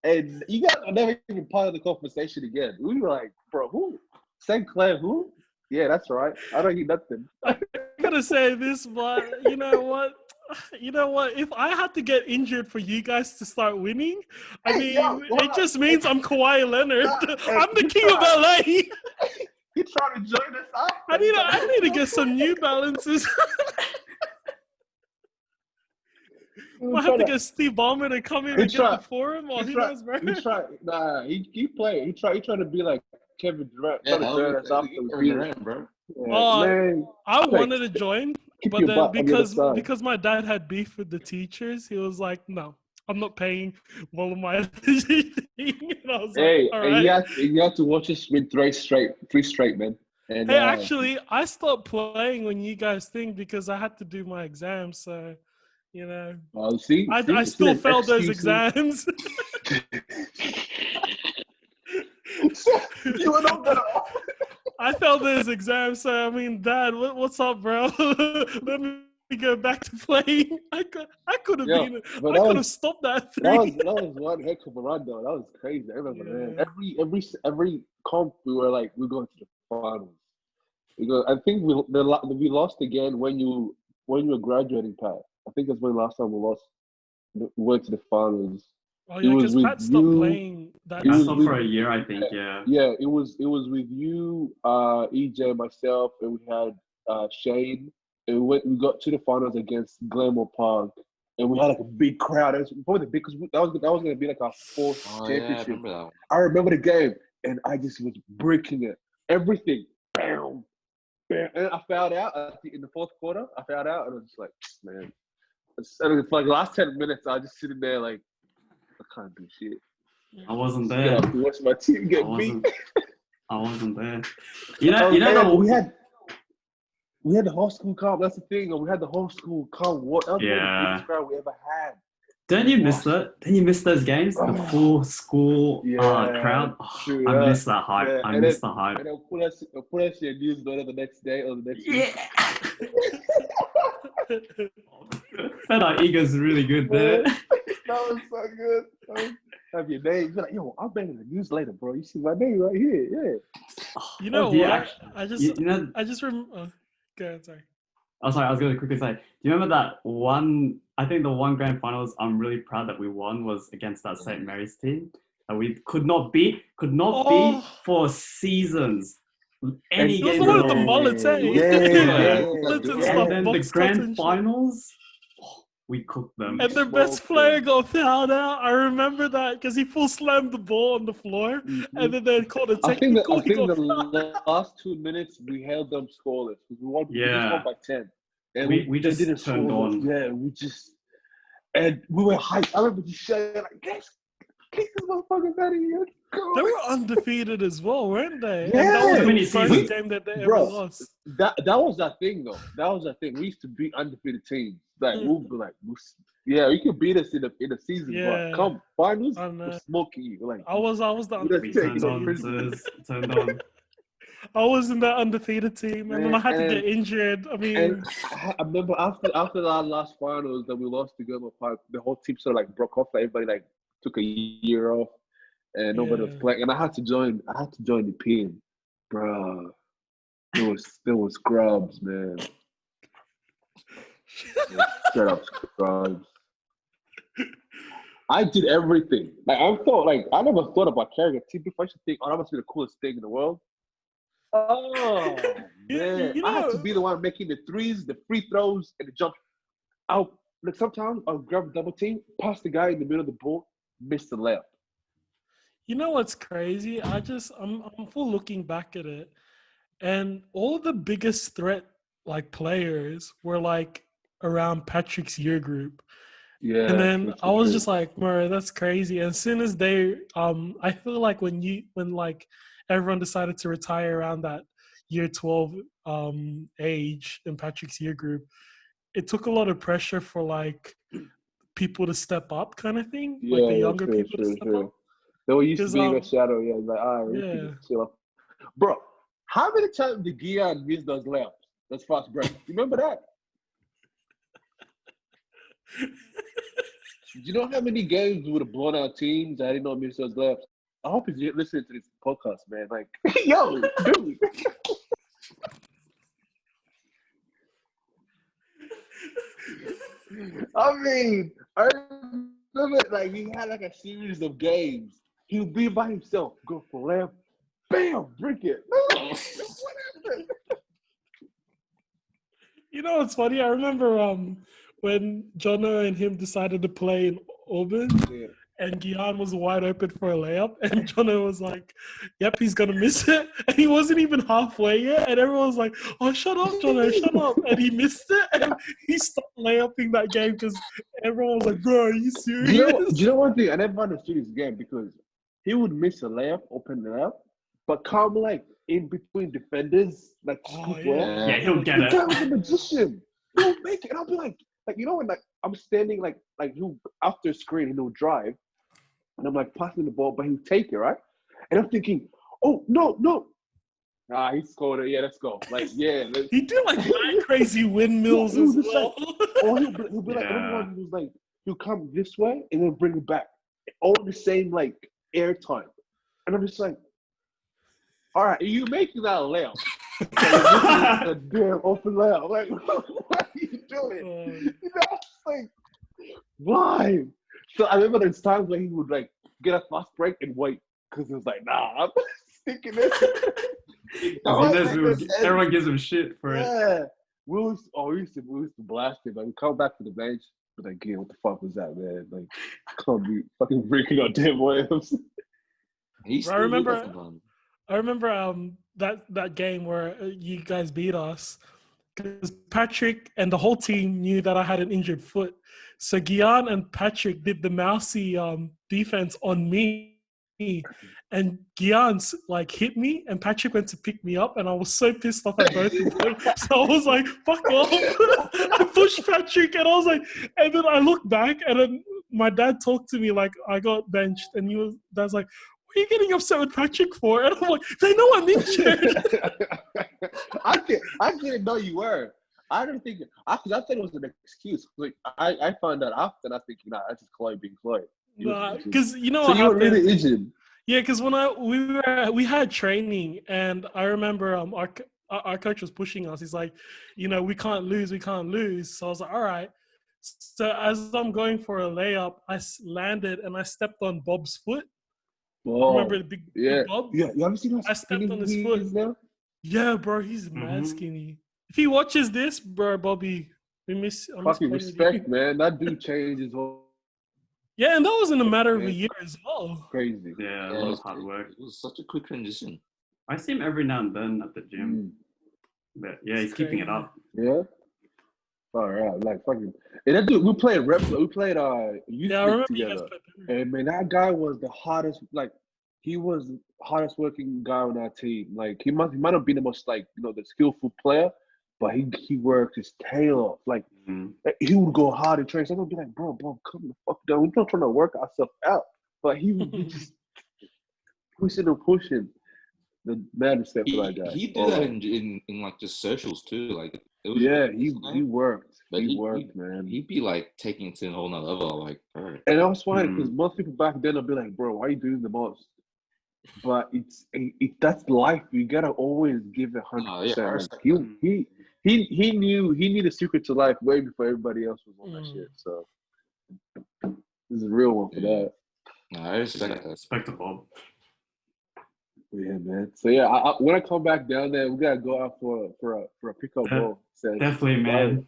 Speaker 3: And you guys were never even part of the conversation again. We were like, bro, who? St. Clair, who? Yeah, that's right. I don't hear nothing.
Speaker 5: I gotta say this, but you know what? You know what? If I had to get injured for you guys to start winning, I mean, it just means I'm Kawhi Leonard. I'm the king of LA.
Speaker 3: You trying to join us up?
Speaker 5: I need to get some New Balances. I have to get Steve Ballmer to come in and get the forum, or who knows, bro?
Speaker 3: He played. He tried to be like Kevin Durant.
Speaker 1: Yeah,
Speaker 3: Trying to join us after we beat him.
Speaker 1: bro.
Speaker 3: Man,
Speaker 5: I wanted to join,
Speaker 3: keep
Speaker 5: but
Speaker 3: your
Speaker 5: then
Speaker 3: butt on the other side.
Speaker 5: because my dad had beef with the teachers, he was like, "No, I'm not paying all of my." And I was
Speaker 3: Hey,
Speaker 5: like, "All
Speaker 3: and
Speaker 5: right."
Speaker 3: you have to watch us win 3 straight, man. And,
Speaker 5: Hey, actually, I stopped playing when you guys think because I had to do my exams. So, you know, I still failed those exams.
Speaker 3: You were not better off.
Speaker 5: I failed those exams. So, I mean, Dad, what's up, bro? Let me go back to playing. I could have been. I could have stopped that 3.
Speaker 3: That was one heck of a run, though. That was crazy. I remember, man. Every comp we were like, we're going to the finals. Because I think we lost again when you were graduating, Pat. I think that's when the last time we lost. We went to the finals.
Speaker 5: Oh yeah, because Pat stopped playing.
Speaker 4: That stopped for a year, I think. Yeah.
Speaker 3: Yeah, it was with you, EJ, myself, and we had Shane, and we got to the finals against Glenmore Park, and we had like a big crowd. It was probably the biggest. That was going to be like our 4th championship.
Speaker 1: Yeah, I remember that one.
Speaker 3: I remember the game, and I just was breaking it. Everything, bam. And I fouled out in the 4th quarter. I fouled out, and I was just like, man. And it's like the last 10 minutes, I was just sitting there like, I can't do shit.
Speaker 4: I wasn't there.
Speaker 3: Get up to watch my team get beat.
Speaker 4: I wasn't there. You know,
Speaker 3: we had the whole school come. That's the thing. We had the whole school come. What else?
Speaker 4: Yeah.
Speaker 3: The biggest crowd we ever had.
Speaker 4: Don't you miss that? Don't you miss those games? The full school crowd.
Speaker 3: True,
Speaker 4: I miss that hype.
Speaker 3: yeah.
Speaker 4: I miss the hype.
Speaker 3: And they'll put us in a newsletter the next day or the next week.
Speaker 4: Felt our ego's really good there.
Speaker 3: That was so good. Have your name. You're like, yo, I'm making a newsletter, bro. You see my name right here. Yeah.
Speaker 5: You know what? I just remember. Go ahead, sorry.
Speaker 4: Oh, sorry. I was going to quickly say. Do you remember that one? I think the one grand finals I'm really proud that we won was against that St. Mary's team that we could not beat for seasons. Any
Speaker 5: it was
Speaker 4: game
Speaker 5: the one with the mullets, eh?
Speaker 4: And then the grand finals, we cooked them.
Speaker 5: And the best player got fouled out. I remember that because he full slammed the ball on the floor, and then they called a technical.
Speaker 3: I think the last 2 minutes we held them scoreless because we won by 10. And
Speaker 4: we just
Speaker 3: didn't
Speaker 4: turned on.
Speaker 3: Yeah, and we were hyped. I remember just shouting like, "Yes, kick this motherfucker out of here."
Speaker 5: They were undefeated as well, weren't they?
Speaker 3: Yeah.
Speaker 5: And that was the
Speaker 4: Many
Speaker 5: first
Speaker 4: seasons.
Speaker 5: game that they ever lost.
Speaker 3: That was our thing, though. That was our thing. We used to beat undefeated teams. Like we'll be like, you could beat us in the season, but come finals, we're smoking you. Like
Speaker 5: I was the undefeated
Speaker 4: team. Turned on.
Speaker 5: I was in that undefeated team, and then I had to get injured. I mean,
Speaker 3: I remember after our last finals that we lost to Gilmore Park, the whole team sort of like broke off. Like everybody like took a year off, and nobody was playing. And I had to join the team, bro. There was scrubs, man. Straight up scrubs. I did everything. Like I never thought about carrying a team before. I should think, that must be the coolest thing in the world. Oh man, I had to be the one making the threes, the free throws, and the jump. Sometimes I'll grab a double team, pass the guy in the middle of the ball, miss the layup.
Speaker 5: You know what's crazy? I'm full looking back at it, and all the biggest threat like players were like around Patrick's year group.
Speaker 3: Yeah.
Speaker 5: And then
Speaker 3: true,
Speaker 5: I was
Speaker 3: true.
Speaker 5: just like, bro, that's crazy. And as soon as they, I feel like when like everyone decided to retire around that year 12 age in Patrick's year group, it took a lot of pressure for like people to step up, kind of thing, like the
Speaker 3: Yeah,
Speaker 5: younger
Speaker 3: true,
Speaker 5: people to
Speaker 3: true,
Speaker 5: step
Speaker 3: true.
Speaker 5: up.
Speaker 3: They were used to
Speaker 5: 'Cause,
Speaker 3: being a shadow. Yeah, like, all right, we
Speaker 5: yeah,
Speaker 3: can chill up. Bro, how many times did Gian miss those layups? Those fast breaks. You remember that? Do you know how many games we would have blown out teams? I didn't know miss those layups. I hope he's listening to this podcast, man. Like, yo, dude. I mean, I remember like he had like a series of games. He would be by himself, go for layup, bam, break it. What happened?
Speaker 5: you know what's funny? I remember when Jono and him decided to play in Auburn.
Speaker 3: Yeah.
Speaker 5: And Gian was wide open for a layup, and Jono was like, "Yep, he's gonna miss it." And he wasn't even halfway yet, and everyone was like, "Oh, shut up, Jono, shut up!" And he missed it, and he stopped layupping that game because everyone was like, "Bro, are you
Speaker 3: Do you know?
Speaker 5: serious?"
Speaker 3: Do you know one thing? I never understood his game because he would miss a layup, open it up, but come like in between defenders, like
Speaker 5: Oh
Speaker 3: scoop well.
Speaker 5: yeah,
Speaker 4: Yeah, he'll get
Speaker 3: The
Speaker 4: it.
Speaker 3: guy was a magician. He'll make it. And I'll be like you know when like I'm standing like he'll after a screen and he'll drive, and I'm like passing the ball, but he'll take it right, and I'm thinking, oh no, he scored it. Yeah, let's go. Like yeah, let's.
Speaker 5: he did like mad crazy windmills
Speaker 3: he was
Speaker 5: as
Speaker 3: just
Speaker 5: well.
Speaker 3: Or he'll be like another
Speaker 4: Yeah.
Speaker 3: one who's like he'll come this way and then bring it back, all the same like air time, and I'm just like, all right, you making that a layup? Like, a damn open layup. Like, what are you doing? You know, like, why? So I remember there's times where he would like get a fast break and wait because he was like, nah, I'm sticking this.
Speaker 4: Everyone gives him shit for it.
Speaker 3: Yeah. We used to blast him. Like, we come back to the bench, but like, yeah, what the fuck was that, man? Like, can't be fucking breaking out Dan Williams.
Speaker 1: He's
Speaker 5: I remember-
Speaker 1: still with us sometimes.
Speaker 5: I remember that game where you guys beat us because Patrick and the whole team knew that I had an injured foot. So Gian and Patrick did the mousy defense on me, and Gian's like hit me, and Patrick went to pick me up, and I was so pissed off at both of them. So I was like, "Fuck off!" I pushed Patrick, and I was like, and then I looked back, and then my dad talked to me like I got benched, and dad's like, "What are you getting upset with Patrick for?" And I'm like, "They know I'm injured."
Speaker 3: I didn't know you were. I didn't think because I thought it was an excuse. Like I found out after, and I was thinking, nah, that's just Chloe being Chloe.
Speaker 5: Because you know
Speaker 3: So
Speaker 5: what
Speaker 3: you were
Speaker 5: happened?
Speaker 3: really injured.
Speaker 5: Yeah, because when we had training, and I remember our coach was pushing us. He's like, we can't lose. So I was like, all right. So as I'm going for a layup, I landed and I stepped on Bob's foot.
Speaker 3: Whoa.
Speaker 5: Remember the big Bob?
Speaker 3: Yeah, you ever seen how
Speaker 5: I stepped
Speaker 3: skinny
Speaker 5: on his
Speaker 3: he
Speaker 5: foot.
Speaker 3: is now?
Speaker 5: Yeah, bro, he's mad
Speaker 4: Mhm.
Speaker 5: skinny. If he watches this, bro, Bobby, I miss
Speaker 3: Fucking
Speaker 5: playing with
Speaker 3: respect,
Speaker 5: you.
Speaker 3: man. That dude changed his whole
Speaker 5: Yeah, and that was in a matter of a
Speaker 3: man.
Speaker 5: year as well.
Speaker 3: Crazy.
Speaker 4: Yeah, a
Speaker 1: Yeah,
Speaker 4: lot of hard work.
Speaker 1: It was such a quick transition.
Speaker 4: I see him every now and then at the gym. But yeah, he's keeping it up.
Speaker 3: Yeah. All right, like fucking. And that dude, we played reps. We played youth
Speaker 5: Yeah, I
Speaker 3: league
Speaker 5: remember you guys
Speaker 3: together.
Speaker 5: played better.
Speaker 3: And man, that guy was the hottest. Like, he was the hardest working guy on our team. Like, he might not be the most like the skillful player, but he worked his tail off. Like, he would go hard in training. So I would be like, bro, come the fuck down. We're not trying to work ourselves out. But he would be just pushing and pushing. The man respect for that guy.
Speaker 1: He did that in like just socials too. Like it was
Speaker 3: he worked.
Speaker 1: But
Speaker 3: He worked, man.
Speaker 1: He'd be like taking it to a whole nother level. Like, all right.
Speaker 3: And that was funny because most people back then would be like, bro, why are you doing the most? But that's life. You gotta always give it 100%. Like, he knew the secret to life way before everybody else was on that shit. So this is a real one for that.
Speaker 1: No, I respect that.
Speaker 4: Respectable.
Speaker 3: Yeah, man. So yeah, when I come back down there, we gotta go out for a pickup ball. So,
Speaker 4: Definitely, man.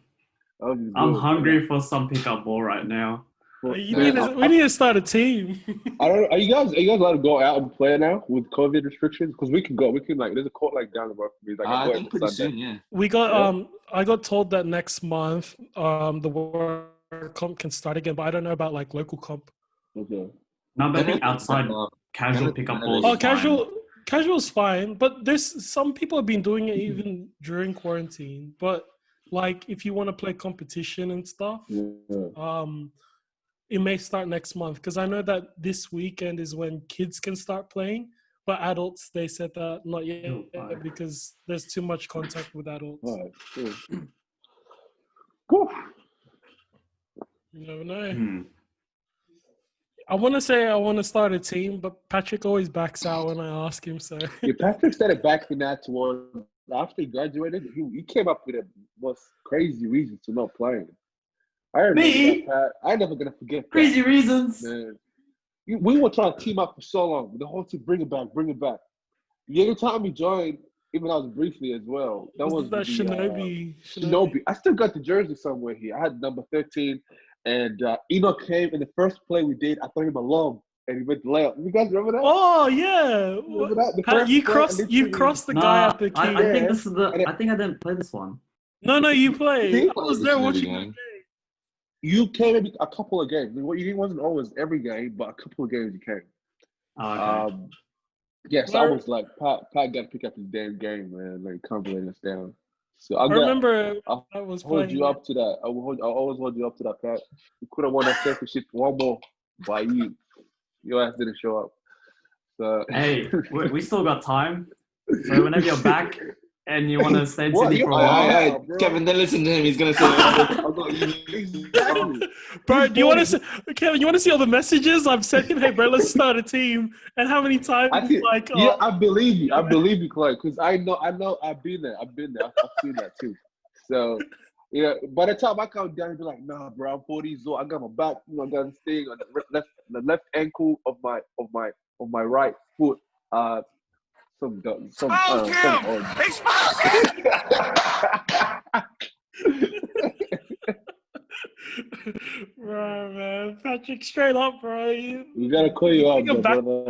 Speaker 3: that would be
Speaker 4: I'm
Speaker 3: good.
Speaker 4: hungry for some pickup ball right now.
Speaker 5: We need to start a team.
Speaker 3: I don't. Are you guys allowed to go out and play now with COVID restrictions? Because we can go. We can there's a court down the road from me.
Speaker 1: I think pretty soon, yeah.
Speaker 5: We got I got told that next month the World Comp can start again, but I don't know about local comp.
Speaker 3: Okay.
Speaker 4: No, but I think outside casual pickup balls.
Speaker 5: Oh, casual's fine, but there's some people have been doing it even during quarantine. But if you want to play competition and stuff, it may start next month because I know that this weekend is when kids can start playing, but adults they said that not yet because there's too much contact with adults.
Speaker 3: All right. Cool.
Speaker 5: You never know. I want to say I want to start a team, but Patrick always backs out when I ask him. So
Speaker 3: yeah, Patrick started backing that toward after he graduated. He came up with the most crazy reasons to not playing. I remember that, I'm never gonna forget that.
Speaker 4: Crazy reasons.
Speaker 3: Man. We were trying to team up for so long. The whole team, bring it back. The other time he joined, even I was briefly as well. That was
Speaker 5: that Shinobi.
Speaker 3: I still got the jersey somewhere here. I had number 13. And Enoch came in the first play we did. I thought him alone, and he went to layup. You guys remember that?
Speaker 5: Oh yeah.
Speaker 3: Remember that?
Speaker 5: You crossed the guy at the key.
Speaker 4: I think this is I think I didn't play this one.
Speaker 5: No, you played. I was there watching the game.
Speaker 3: You came in a couple of games. You wasn't always every game, but a couple of games you came.
Speaker 4: Okay.
Speaker 3: So I was like, Pat got to pick up his damn game, man. Like, can't let us down. So
Speaker 5: I remember
Speaker 3: I was hold you up to that. I'll always hold you up to that, Pat. You could have won that championship one more, but your ass didn't show up. So
Speaker 4: hey, we still got time. So whenever you're back and you want to stay in Sydney for a while,
Speaker 1: Kevin, don't listen to him. He's gonna say,
Speaker 3: exactly.
Speaker 5: Bro, do you want to see, Kevin? You want to see all the messages I've sent him? Hey, bro, let's start a team. And how many times?
Speaker 3: I believe you, Clark, because I know. I've been there. I've seen that too. So, by the time I come down and be like, nah, bro, I'm 40 years old. I got my back. I got this thing on the left ankle of my right foot. Expose him!
Speaker 5: Bro, man, Patrick, straight up, bro.
Speaker 3: We gotta call you out,
Speaker 5: bro.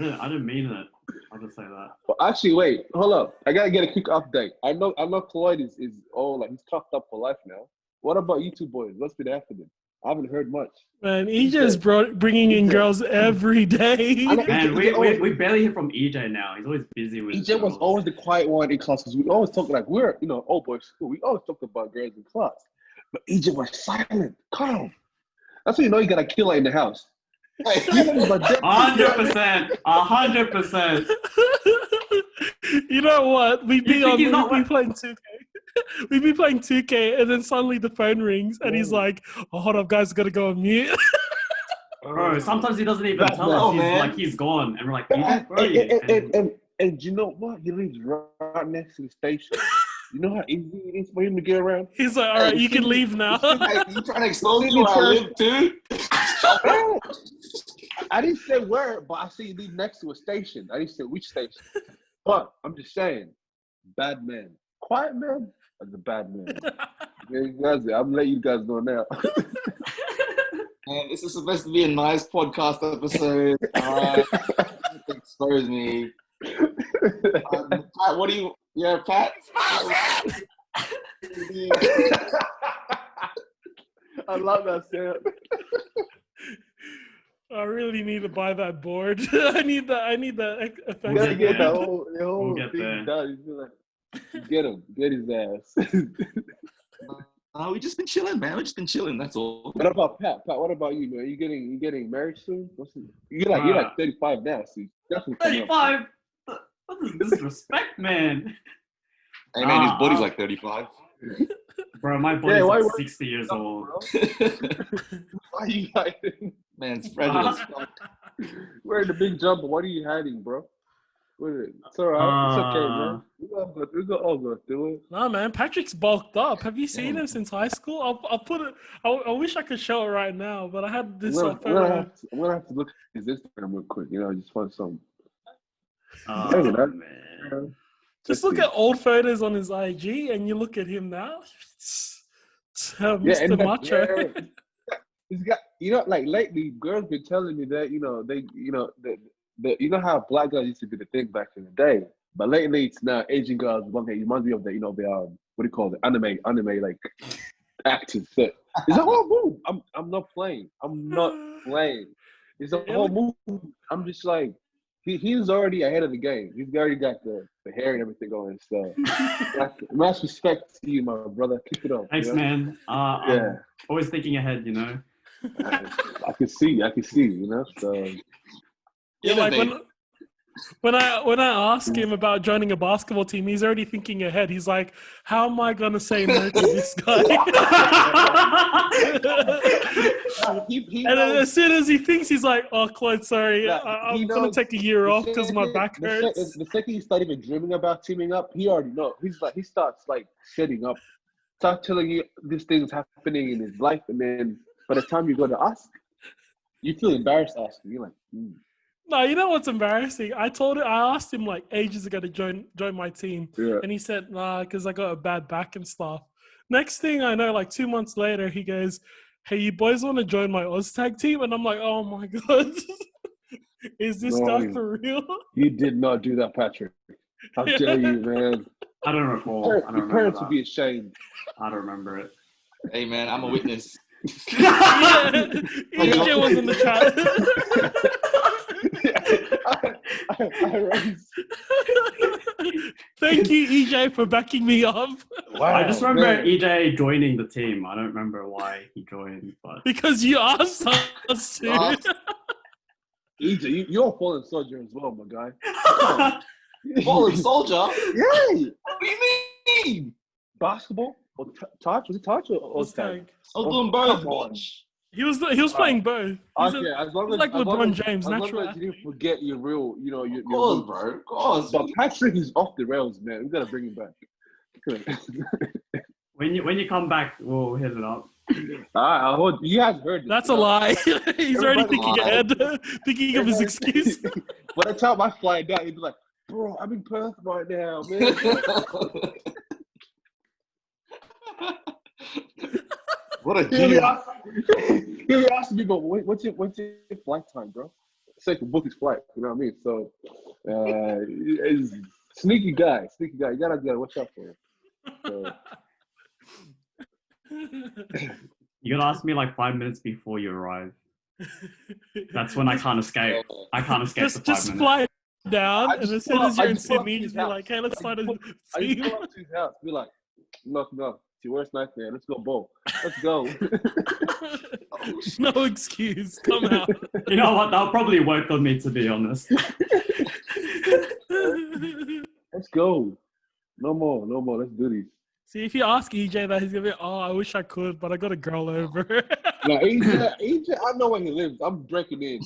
Speaker 4: I didn't mean it. I'll just say that.
Speaker 3: Well, actually, wait, hold up. I gotta get a quick update. I know Cloyd is all he's toughed up for life now. What about you two boys? What's been happening? I haven't heard much.
Speaker 5: Man, EJ's bringing in girls every day.
Speaker 4: Man, we barely hear from EJ now. He's always busy with
Speaker 3: EJ was always the quiet one in class because we always talk we're old boys school. We always talk about girls in class. But EJ was silent, calm. That's when you know you got a killer in the house.
Speaker 4: 100%. 100%.
Speaker 5: You know what? We'd be playing 2K. We'd be playing 2K, and then suddenly the phone rings, and he's like, "Oh, hold up, guys, gotta go on mute."
Speaker 4: Bro, sometimes he doesn't even tell us. He's gone, and we're like,
Speaker 3: and you know what? He lives right next to the station. You know how easy it is for him to get around?
Speaker 5: He's like, all right, you can leave now.
Speaker 1: You trying to expose me where I live, too?
Speaker 3: I didn't say where, but I see you live next to a station. I didn't say which station. But I'm just saying, bad man. Quiet man is a bad man. I'm letting you guys know now.
Speaker 1: Man, this is supposed to be a nice podcast episode. All right. Expose me. Pat, what do you... Yeah, Pat?
Speaker 3: I love that, Sam.
Speaker 5: I really need to buy that board. I need that effect.
Speaker 3: You gotta get the whole
Speaker 4: get
Speaker 3: thing done. Get him. Get his ass.
Speaker 1: We just been chilling, man. We've just been chilling. That's all.
Speaker 3: What about Pat? Pat, what about you, man? You getting married soon? You're like 35 now, so definitely
Speaker 4: 35. What is disrespect, man?
Speaker 1: Hey, man, his body's like 35.
Speaker 4: Bro, my body's like 60 years old.
Speaker 3: Why are you hiding?
Speaker 1: Man's fragile as fuck.
Speaker 3: We're in the big jumper. What are you hiding, bro? It's all right. It's okay, man. We're all going through it.
Speaker 5: Nah, man. Patrick's bulked up. Have you seen him since high school? I'll put it. I wish I could show it right now, but I had this.
Speaker 3: I'm gonna have to look at his Instagram real quick. Just find some.
Speaker 4: Oh, man.
Speaker 5: Just look at old photos on his IG, and you look at him now.
Speaker 3: Yeah,
Speaker 5: Mr.
Speaker 3: and
Speaker 5: Macho.
Speaker 3: he's got, you know, like lately, girls been telling me that, you know, they, you know, you know how black girls used to be the thing back in the day, but lately it's now Asian girls. One thing reminds me of the, you know, the what do you call it, anime like actors. So it's a whole move. I'm not playing. I'm not playing. It's a whole move. I'm just like, he's already ahead of the game. He's already got the hair and everything going. So much respect to you, my brother. Keep it up.
Speaker 4: Thanks,
Speaker 3: you know?
Speaker 4: man.
Speaker 3: Yeah.
Speaker 4: I'm always thinking ahead, you know.
Speaker 3: I can see, you know. So
Speaker 5: Yeah, like
Speaker 1: Innovate.
Speaker 5: when I ask him about joining a basketball team, he's already thinking ahead. He's like, "How am I gonna say no to this guy?"
Speaker 3: he
Speaker 5: And then
Speaker 3: knows,
Speaker 5: as soon as he thinks, he's like, "Oh, Claude, sorry,
Speaker 3: like,
Speaker 5: I'm gonna take a year off because my back hurts."
Speaker 3: The second you start even dreaming about teaming up, he already knows. He's like, he starts like setting up, start telling you these things happening in his life, and then by the time you go to ask, you feel embarrassed asking. You're like,
Speaker 5: No, you know what's embarrassing? I asked him like ages ago to join my team,
Speaker 3: yeah.
Speaker 5: and he said, "Nah, because I got a bad back and stuff." Next thing I know, like 2 months later, he goes, "Hey, you boys want to join my Oztag team?" And I'm like, "Oh my god, is this guy
Speaker 3: No,
Speaker 5: for real?"
Speaker 3: you did not do that, Patrick. How dare you, man?
Speaker 4: I don't recall. I don't
Speaker 3: Your
Speaker 4: remember
Speaker 3: parents would
Speaker 4: that.
Speaker 3: be ashamed.
Speaker 4: I don't remember it.
Speaker 1: Hey man, I'm a witness.
Speaker 5: Yeah, EJ was in the chat.
Speaker 3: I raised.
Speaker 5: Thank you, EJ, for backing me up.
Speaker 3: Wow,
Speaker 4: I just remember
Speaker 3: man.
Speaker 4: EJ joining the team. I don't remember why he joined, but
Speaker 5: Because you asked us to.
Speaker 3: EJ, you're a fallen soldier as well, my guy.
Speaker 1: Fallen soldier?
Speaker 3: Yay!
Speaker 1: What do you mean?
Speaker 3: Basketball or touch? Was it touch or tag?
Speaker 5: Oztag.
Speaker 1: I was doing both.
Speaker 3: Come on.
Speaker 1: Watch.
Speaker 5: He was playing both.
Speaker 3: Okay, as long
Speaker 5: he's
Speaker 3: as
Speaker 5: like
Speaker 3: as long
Speaker 5: LeBron
Speaker 3: as,
Speaker 5: James,
Speaker 3: as long
Speaker 5: natural
Speaker 3: as you didn't forget your real, you know, your
Speaker 1: Of course,
Speaker 3: roots.
Speaker 1: bro. Of course.
Speaker 3: But Patrick is off the rails, man. We gotta bring him back.
Speaker 4: when you come back, we'll hit it up.
Speaker 3: I heard you guys heard this.
Speaker 5: That's
Speaker 3: you
Speaker 5: a
Speaker 3: know?
Speaker 5: lie. He's already
Speaker 3: Everybody
Speaker 5: thinking
Speaker 1: lied.
Speaker 5: ahead, thinking of his excuse.
Speaker 3: By the time I fly down, he'd be like, "Bro, I'm in Perth right now, man."
Speaker 1: What a
Speaker 3: He'll be
Speaker 1: G.
Speaker 3: asking me, "But what's your flight time, bro?" So to book his flight, you know what I mean? So, it's sneaky guy. You gotta watch out for him. So,
Speaker 4: You gotta ask me like 5 minutes before you arrive. That's when I can't escape. I can't escape the 5
Speaker 5: just
Speaker 4: minutes.
Speaker 5: fly down, and as soon as you're in
Speaker 3: pull up
Speaker 5: Sydney,
Speaker 3: to
Speaker 5: just
Speaker 3: his
Speaker 5: be
Speaker 3: house.
Speaker 5: like, "Hey, let's start a
Speaker 3: I just
Speaker 5: team."
Speaker 3: pull up to his house, be like, "Knock, it's your worst nightmare. Let's go bowl. Let's go."
Speaker 5: No excuse. Come out.
Speaker 4: You know what? That'll probably work on me, to be honest.
Speaker 3: Let's go. No more. Let's do this.
Speaker 5: See, if you ask EJ that, he's gonna be, "Oh, I wish I could, but I got a girl over."
Speaker 3: Now, EJ, I know where he lives. I'm breaking in.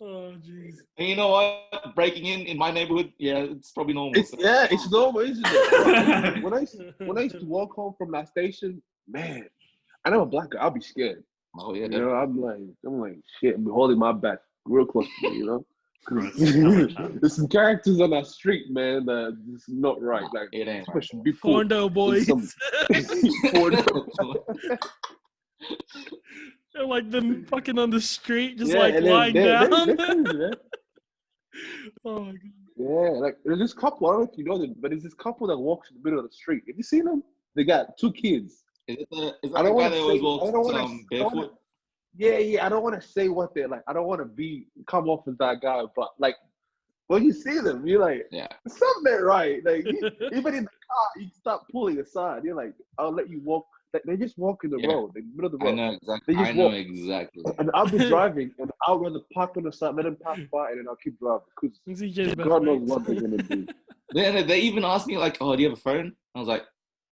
Speaker 5: Oh, jeez.
Speaker 1: And you know what? Breaking in my neighborhood, yeah, it's probably normal.
Speaker 3: It's normal, isn't it? When I used to walk home from that station, man, I know a black guy. I'll be scared.
Speaker 1: Oh yeah,
Speaker 3: You know, I'm like, shit. I'm holding my back real close to me. You know, 'cause there's some characters on that street, man. That is not right. Like,
Speaker 1: it ain't
Speaker 3: people should be cool.
Speaker 5: Fondo boys. They're like them fucking on the street, just like
Speaker 3: and then
Speaker 5: lying down.
Speaker 3: they're crazy, man.
Speaker 5: Oh my god.
Speaker 3: Yeah, like there's this couple. I don't know if you know them, but there's this couple that walks in the middle of the street. Have you seen them? They got 2 kids.
Speaker 1: Is that
Speaker 3: I
Speaker 1: the
Speaker 3: don't
Speaker 1: guy
Speaker 3: want
Speaker 1: that
Speaker 3: to
Speaker 1: always
Speaker 3: say.
Speaker 1: walks
Speaker 3: I don't want to.
Speaker 1: barefoot?
Speaker 3: Yeah. I don't want to say what they're like. I don't want to come off as that guy. But like, when you see them, you're like,
Speaker 1: Yeah.
Speaker 3: something ain't right. Like, even in the car, you start pulling aside. You're like, I'll let you walk. Like, they just walk in the road, in the middle of the road.
Speaker 1: I know exactly.
Speaker 3: They just
Speaker 1: I know
Speaker 3: walk.
Speaker 1: exactly.
Speaker 3: And I'll be driving, and I'll rather park on the side, let them pass by, and then I'll keep driving because
Speaker 5: It's EJ's best
Speaker 3: God knows
Speaker 5: mates.
Speaker 3: what they're gonna do.
Speaker 1: They even asked me like, "Oh, do you have a phone?" I was like,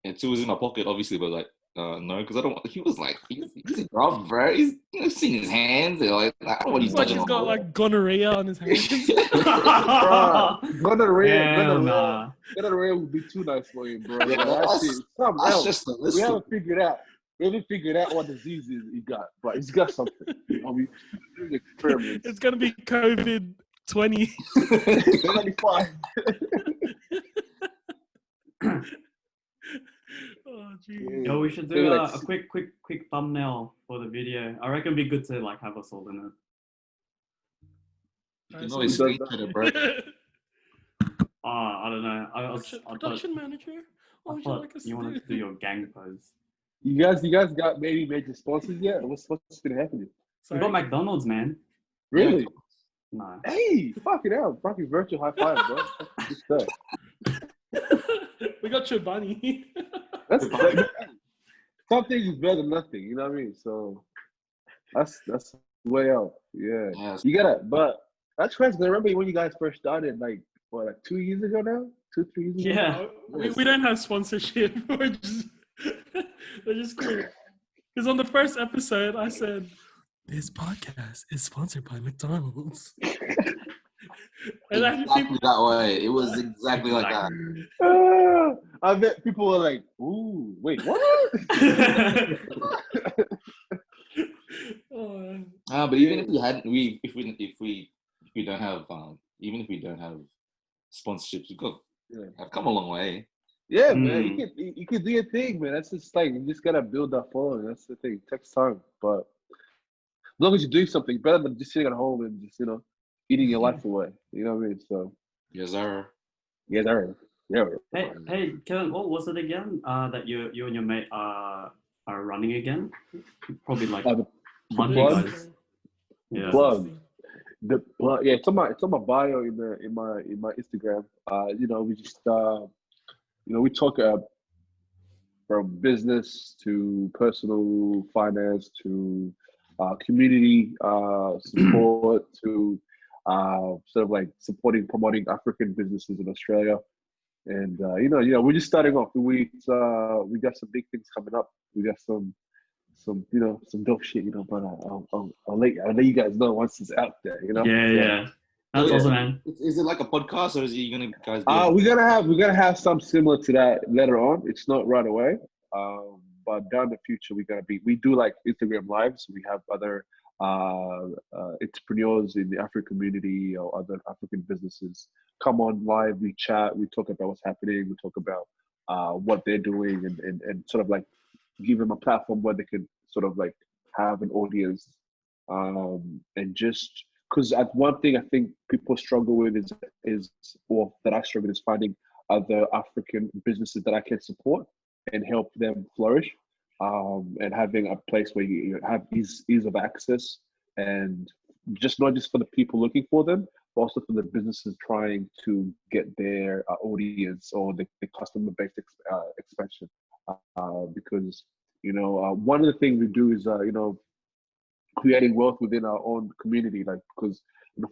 Speaker 1: "Yeah, 2 was in my pocket, obviously," but like, no, because I don't. He was like, he's a gruff, bro. He's seen his hands. And like, I don't want
Speaker 5: It's
Speaker 1: he's
Speaker 5: like
Speaker 1: touching
Speaker 5: he's
Speaker 1: on.
Speaker 5: got like gonorrhea on his hands.
Speaker 3: Gonorrhea would be too nice for him, bro.
Speaker 1: Yeah,
Speaker 3: Like, something
Speaker 1: that's
Speaker 3: else.
Speaker 1: just the list.
Speaker 3: We haven't figured out. What disease he got, but he's got something. You know, we doing experiments.
Speaker 5: It's gonna be COVID 20.
Speaker 3: It's gonna be fine.
Speaker 5: Oh, geez.
Speaker 4: Yo, we should
Speaker 3: Maybe
Speaker 4: do
Speaker 3: like
Speaker 4: a quick thumbnail for the video. I reckon it'd be good to like have us all in it.
Speaker 1: You
Speaker 5: Alright,
Speaker 1: can
Speaker 5: so
Speaker 1: always
Speaker 3: who does
Speaker 1: screenshot
Speaker 3: that?
Speaker 1: it, bro.
Speaker 4: I don't know. I thought,
Speaker 5: production manager, what
Speaker 4: I
Speaker 5: would you
Speaker 4: thought
Speaker 5: like us
Speaker 4: you
Speaker 5: to
Speaker 4: wanted to do your gang pose.
Speaker 3: You guys got maybe major sponsors yet? What's gonna happen?
Speaker 4: We
Speaker 5: Sorry?
Speaker 4: got McDonald's, man.
Speaker 3: Really?
Speaker 4: No.
Speaker 3: Hey, fucking hell, fucking virtual high five, bro. Good stuff.
Speaker 5: We got Chobani.
Speaker 3: That's something is better than nothing. You know what I mean? So that's way out. Yeah,
Speaker 1: Yes.
Speaker 3: you gotta. But that's crazy. 'Cause I remember when you guys first started, like what, like 2 years ago now, 3 years ago.
Speaker 4: Yeah.
Speaker 5: We don't have sponsorship. We're just kidding. Because on the first episode, I said, this podcast is sponsored by McDonald's. And I
Speaker 1: Exactly
Speaker 5: think
Speaker 1: that way. It was exactly like that.
Speaker 3: I bet people were like, "Ooh, wait, what?"
Speaker 1: But even if we hadn't, if we don't have, even if we don't have sponsorships, have come a long way.
Speaker 3: Yeah, man, you can do your thing, man. That's just like, you just gotta build that following. That's the thing. It takes time, but as long as you're doing something, better than just sitting at home and just eating your life away. You know what I mean? So
Speaker 1: Yes, sir.
Speaker 3: yeah, there. Yeah.
Speaker 4: Hey, Kevin, what was it again? That you and your mate are running again? Probably like
Speaker 3: The
Speaker 4: Monday,
Speaker 3: plug?
Speaker 4: guys. Yeah.
Speaker 3: Plug. The plug. Yeah, it's on my bio in my Instagram. We just we talk from business to personal finance to community support to sort of like promoting African businesses in Australia. And we're just starting off. We got some big things coming up. We got some dope shit. But I'll let you guys know once it's out there.
Speaker 4: Yeah. That's awesome, man.
Speaker 1: Is it like a podcast, or is you gonna guys? Do
Speaker 3: We're gonna have something similar to that later on. It's not right away. But down the future, we do like Instagram lives. We have other entrepreneurs in the African community or other African businesses come on live. We chat. We talk about what's happening. We talk about what they're doing, and sort of like give them a platform where they can sort of like have an audience, and just because one thing I think people struggle with or that I struggle with is finding other African businesses that I can support and help them flourish, and having a place where you have ease of access, and not just for the people looking for them, but also for the businesses trying to get their audience or the customer base expansion. Because one of the things we do is creating wealth within our own community, like because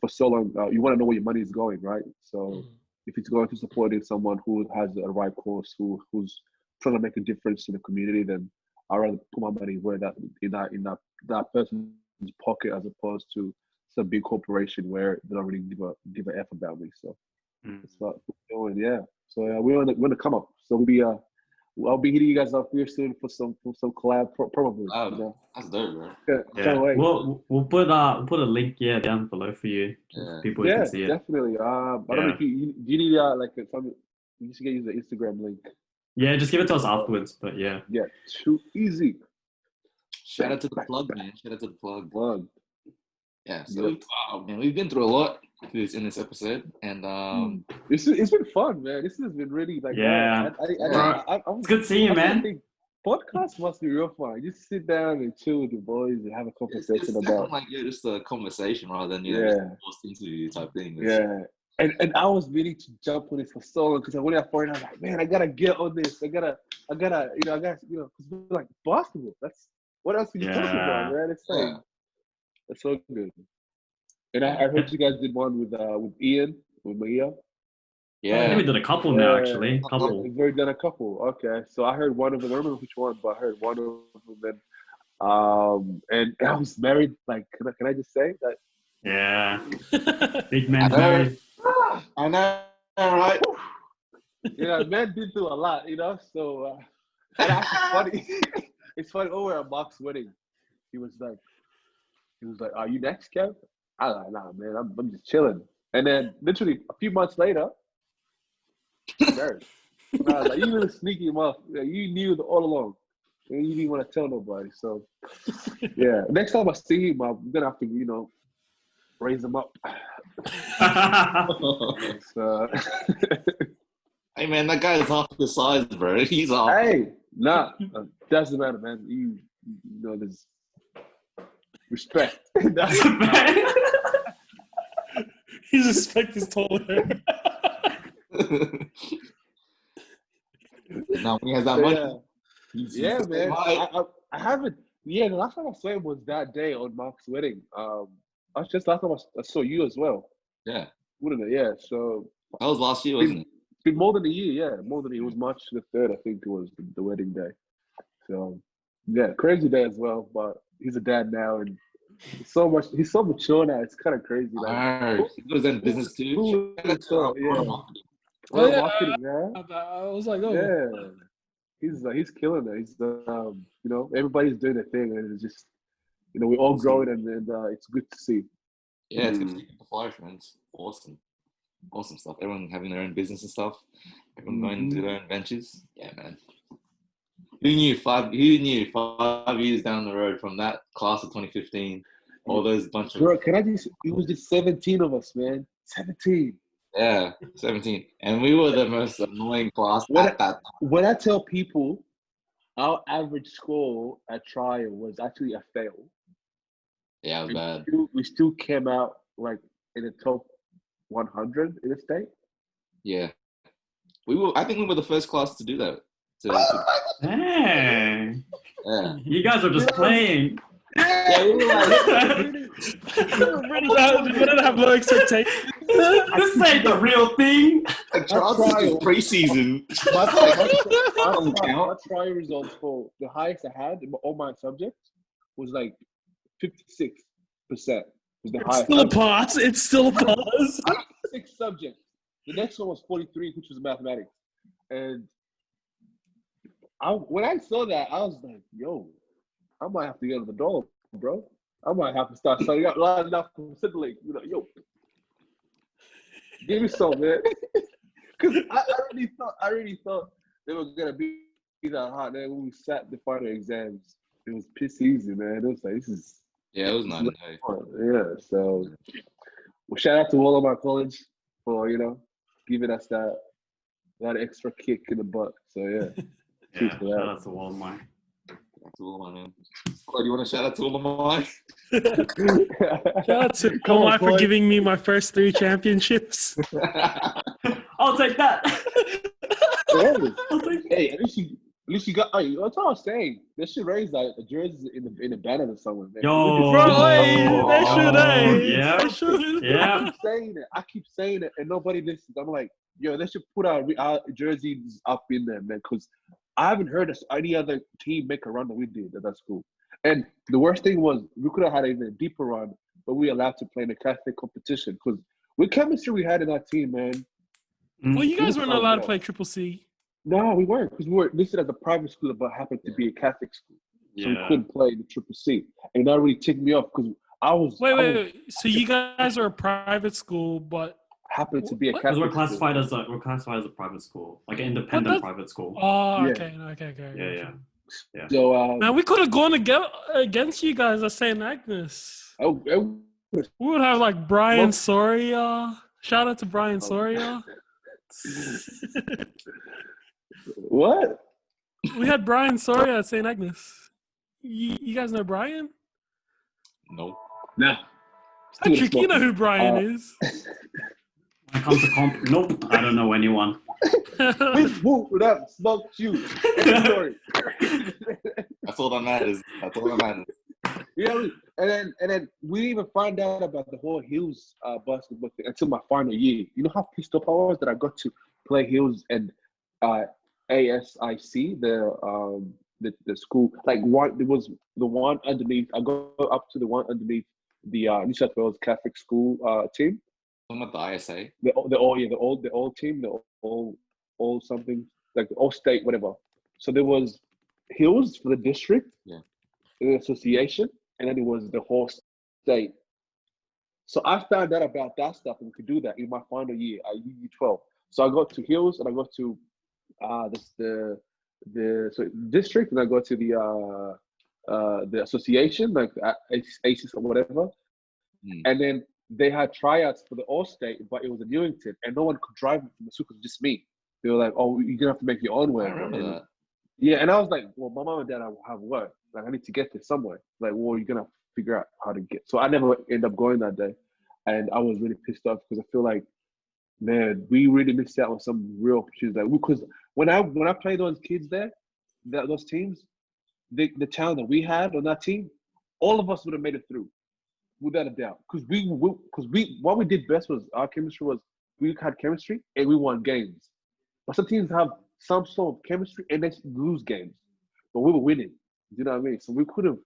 Speaker 3: for so long you want to know where your money is going, right? So if it's going to supporting someone who has a right course, who's trying to make a difference in the community, then I'd rather put my money where in that person's pocket as opposed to some big corporation where they don't really give a f about me. So that's what we're doing. Yeah. So we're on the come up. So I'll be hitting you guys up here soon for some collab, probably.
Speaker 1: That's dope, bro.
Speaker 3: Can't wait.
Speaker 4: We'll put a link down below for you, people who can see it.
Speaker 3: Definitely. I don't know if you need like something. You just get use the Instagram link.
Speaker 4: Yeah, just give it to us afterwards. But yeah.
Speaker 3: Yeah, too easy.
Speaker 1: Shout out to the plug, man. Shout out to the plug. Yeah. So
Speaker 3: Yep.
Speaker 1: we've been through a lot in this episode, and
Speaker 3: it's been fun, man. This has been really like
Speaker 4: it's good seeing you, man.
Speaker 3: Podcast must be real fun. You just sit down and chill with your boys and have a conversation about
Speaker 1: like just a conversation rather than just a post interview type thing.
Speaker 3: And I was meaning to jump on this for so long because I went out for it. I was like, man, I gotta get on this. I gotta, because we're like basketball. That's what else can you talk about, man? It's like that's so good. And I heard you guys did one with Ian, with Maia.
Speaker 4: Yeah, I think we did a couple now, actually.
Speaker 3: We've already done a couple. Okay, so I heard one of them. I don't remember which one, but I heard one of them. And I was married. Like, can I just say that?
Speaker 4: Yeah, big man married.
Speaker 1: I know, right?
Speaker 3: Men been through a lot, So, and actually funny. It's funny. Over at Mark's wedding, he was like, "Are you next, Kev?" I was like, "Nah, man, I'm just chilling." And then literally a few months later, married. Nah, like, you were sneaking him off. Yeah, you knew all along. And you didn't want to tell nobody. So, yeah. Next time I see him, I'm going to have to, raise him up. So,
Speaker 1: Hey man, that guy is half the size, bro. He's half.
Speaker 3: hey, nah, doesn't matter, man. There's respect.
Speaker 5: His respect is taller.
Speaker 1: Now when he has that
Speaker 3: So,
Speaker 1: money,
Speaker 3: yeah.
Speaker 1: he's
Speaker 3: Yeah,
Speaker 1: the same
Speaker 3: man.
Speaker 1: height.
Speaker 3: I haven't. Yeah, the last time I saw him was that day on Mark's wedding. I was just last time I saw you as well,
Speaker 1: Yeah,
Speaker 3: wouldn't it? Yeah. So
Speaker 1: that was last year, wasn't it?
Speaker 3: it's been more than a year. Yeah, more than it was March the 3rd. I think it was the wedding day. So yeah, crazy day as well. But he's a dad now, and he's so mature now. It's kind of crazy. Like,
Speaker 1: He does in business too.
Speaker 3: who
Speaker 1: Shout out to
Speaker 3: thought, yeah.
Speaker 1: marketing.
Speaker 5: Oh, yeah.
Speaker 3: Marketing, yeah.
Speaker 5: I was like, oh,
Speaker 3: Yeah. He's killing it. He's everybody's doing their thing, and it's just we're all growing, and it's good to see.
Speaker 1: Yeah, it's good to see the flourish, man. It's awesome. Awesome stuff. Everyone having their own business and stuff. Everyone going to their own ventures. Yeah, man. Who knew 5 years down the road from that class of 2015, all those bunch of...
Speaker 3: Bro, it was just 17 of us, man. 17.
Speaker 1: Yeah, 17. And we were the most annoying class at that time.
Speaker 3: When I tell people our average score at trial was actually a fail.
Speaker 1: Yeah, it was bad.
Speaker 3: We still came out like in the top 100 in the state.
Speaker 1: Yeah. I think we were the first class to do that.
Speaker 4: Dang.
Speaker 1: Yeah.
Speaker 4: You guys are just playing.
Speaker 1: Yeah, we were like...
Speaker 5: we didn't have low expectations.
Speaker 4: This ain't the real thing.
Speaker 1: Like, Charles is just preseason.
Speaker 3: My trial results for the highest I had in all my subjects was like 56%. Was the
Speaker 5: It's
Speaker 3: highest.
Speaker 5: still a pass. It's still a pass.
Speaker 3: 6 subjects. The next one was 43, which was mathematics. And when I saw that, I was like, yo, I might have to get on the door, bro. I might have to start starting out lining up from Centrelink. Yo, give me some, man. Because I already thought they were gonna be that hard. Then when we sat the final exams, it was piss easy, man. It was like this is.
Speaker 1: Yeah, it was nice.
Speaker 3: Yeah, so well, shout out to all of my college for giving us that extra kick in the butt. So yeah,
Speaker 4: Yeah, shout out to Walmart.
Speaker 1: To all my man. Oh, do you want to shout out to all of
Speaker 5: Shout out to Omar for giving me my first 3 championships.
Speaker 4: I'll take that.
Speaker 3: Hey, at least you got. Hey, that's what I was saying. They should raise like the jerseys in the banner or somewhere, man.
Speaker 4: Yo,
Speaker 5: Bro, hey, they should, hey.
Speaker 4: Yeah,
Speaker 5: They should.
Speaker 4: yeah.
Speaker 3: I keep saying it, and nobody listens. I'm like, yo, they should put our jerseys up in there, man, because I haven't heard any other team make a run that we did at that school. And the worst thing was we could have had even a deeper run, but we allowed to play in a Catholic competition because with chemistry we had in our team, man.
Speaker 5: Well, you guys weren't allowed to play Triple C.
Speaker 3: No, we weren't because we were listed as a private school, but happened to be a Catholic school, so we couldn't play the Triple C. And that really ticked me off because I was.
Speaker 5: Wait. So you guys are a private school, but
Speaker 3: happened to be a
Speaker 4: Because
Speaker 3: Catholic.
Speaker 4: we're classified as a private school, like an independent private school.
Speaker 5: Oh,
Speaker 3: Yeah.
Speaker 5: okay.
Speaker 4: Yeah.
Speaker 3: So
Speaker 5: now we could have gone against you guys at St. Agnes. We would have like Brian Soria. Shout out to Brian Soria.
Speaker 3: What?
Speaker 5: We had Brian Soria at St. Agnes. You guys know Brian?
Speaker 1: No.
Speaker 3: Nah.
Speaker 5: Patrick, you know who Brian is.
Speaker 4: When it comes to nope, I don't know anyone.
Speaker 3: Who would have smoked you? Sorry.
Speaker 1: That's all that matters.
Speaker 3: Yeah, and then we didn't even find out about the whole Hills basketball thing until my final year. You know how pissed off I was that I got to play Hills and ASIC, the school. Like it was the one underneath. I go up to the one underneath the New South Wales Catholic school team.
Speaker 1: Talking about the ISA.
Speaker 3: The old team, the all something like the all state whatever. So there was Hills for the district, the association, and then it was the whole state. So I found out about that stuff and we could do that in my final year at U12. So I got to Hills and I got to this so district, and I go to the association, like ACES or whatever, and then they had tryouts for the All State, but it was in Newington, and no one could drive from the school, just me. They were like, "Oh, you're gonna have to make your own way."
Speaker 1: I remember that.
Speaker 3: Yeah, and I was like, "Well, my mom and dad have work. Like, I need to get there somewhere. Like, well, you're gonna figure out how to get." So I never end up going that day, and I was really pissed off because I feel like, man, we really missed out on some real opportunities. Like, because when I played those kids there, those teams, the talent that we had on that team, all of us would have made it through, without a doubt. Because what we did best was our chemistry was we had chemistry and we won games. But some teams have some sort of chemistry and they lose games, but we were winning. You know what I mean? So we could have.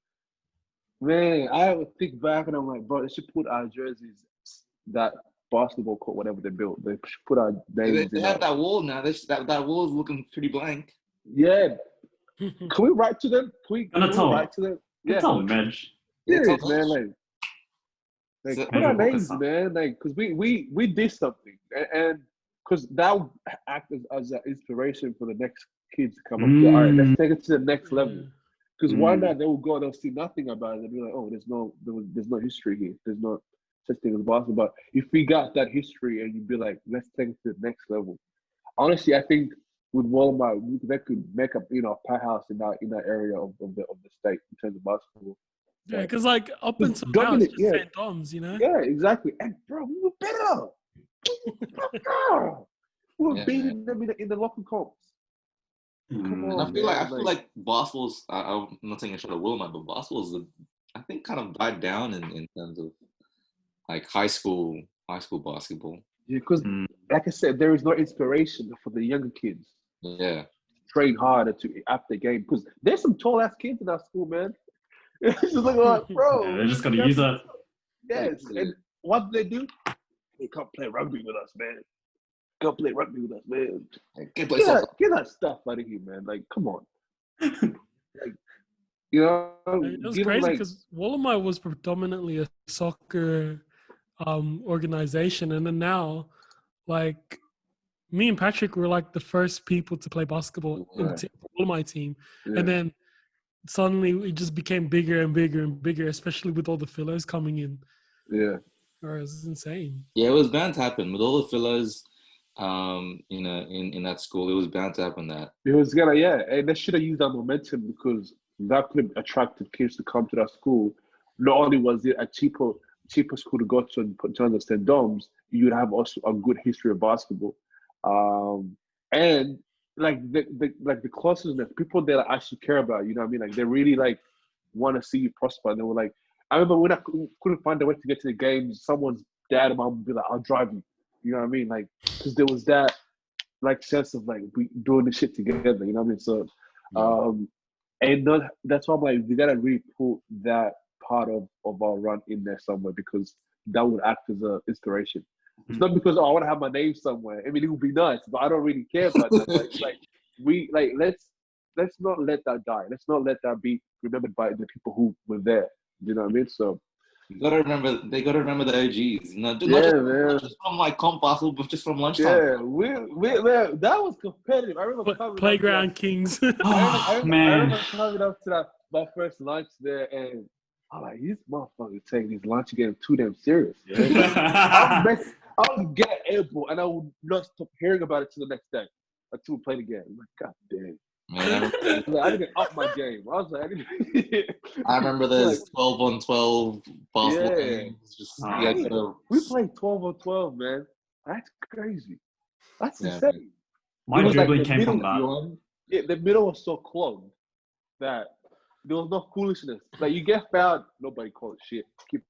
Speaker 3: Man, I would think back and I'm like, bro, they should put our jerseys, that basketball court, whatever they built. They should put our names.
Speaker 1: They have that wall now. That wall is looking pretty blank.
Speaker 3: Yeah. Can we write to them? Can we write to them?
Speaker 4: Yeah. Tell them, man.
Speaker 3: Serious, man. Like
Speaker 1: So-
Speaker 3: put our names, man. Like, because we did something, and because that would act as an inspiration for the next kids to come up. All right, let's take it to the next level. Because why not? They will go, they'll see nothing about it. They'll be like, oh, there's no history here. There's no such thing as basketball. But if we got that history and you'd be like, let's take it to the next level. Honestly, I think with Walmart, they could make up, a powerhouse in that area of the state in terms of basketball.
Speaker 5: Yeah, because like up until now, it's just St. Dom's,
Speaker 3: Yeah, exactly. And bro, we were better. We were beating them in the local comps. Come on,
Speaker 1: I feel like basketball's. I'm not saying I should have Wilmot, but basketball's, I think, kind of died down in terms of like high school basketball.
Speaker 3: Yeah, because like I said, there is no inspiration for the younger kids.
Speaker 1: Yeah,
Speaker 3: train harder to after the game, because there's some tall ass kids in our school, man. It's just like, bro,
Speaker 4: yeah, they're just gonna use that.
Speaker 3: Yes, and what do they do? They come play rugby with us, man. Come play rugby with us, man. Get that stuff out of here, man. Like, come on. Like,
Speaker 5: it was crazy because Wallamai was predominantly a soccer organization, and then now, like, me and Patrick were like the first people to play basketball in the Wallamai team, and then suddenly it just became bigger and bigger and bigger, especially with all the fillers coming in.
Speaker 3: Yeah,
Speaker 5: it was insane.
Speaker 1: Yeah, it was bound to happen with all the fillers. In that school, it was bound to happen that
Speaker 3: it was and they should have used that momentum, because that could have attracted kids to come to that school. Not only was it a cheaper school to go to in terms of St. Dom's, you'd have also a good history of basketball, and like the closeness, people that actually care about, you know what I mean? Like, they really like want to see you prosper. And they were like, I remember when I couldn't find a way to get to the games, someone's dad and mom would be like, I'll drive you. You know what I mean? Like, because there was that like sense of like we doing this shit together. You know what I mean? So, that's why I'm like, we gotta really put that part of our run in there somewhere, because that would act as an inspiration. It's not because I want to have my name somewhere. I mean, it would be nice, but I don't really care about that. But it's like let's not let that die. Let's not let that be remembered by the people who were there. You know what I mean? So
Speaker 1: they gotta remember the OGs. Not just from like comp basketball, but just from lunchtime.
Speaker 3: Yeah, that was competitive. I remember
Speaker 5: Playground Kings.
Speaker 3: I remember coming up to my first lunch there, and I'm like, these motherfuckers take these lunch games too damn serious. I would get an airball, and I would not stop hearing about it till the next day until we played again. I'm like, God damn.
Speaker 1: Man,
Speaker 3: I didn't up my game. I was like,
Speaker 1: I remember there's 12-on-12 basketball games.
Speaker 3: We played 12-on-12, man. That's crazy. That's insane.
Speaker 4: My dribbling came from that.
Speaker 3: Yeah, the middle was so clogged that there was no foolishness. Like, you get fouled, nobody calls shit. Keep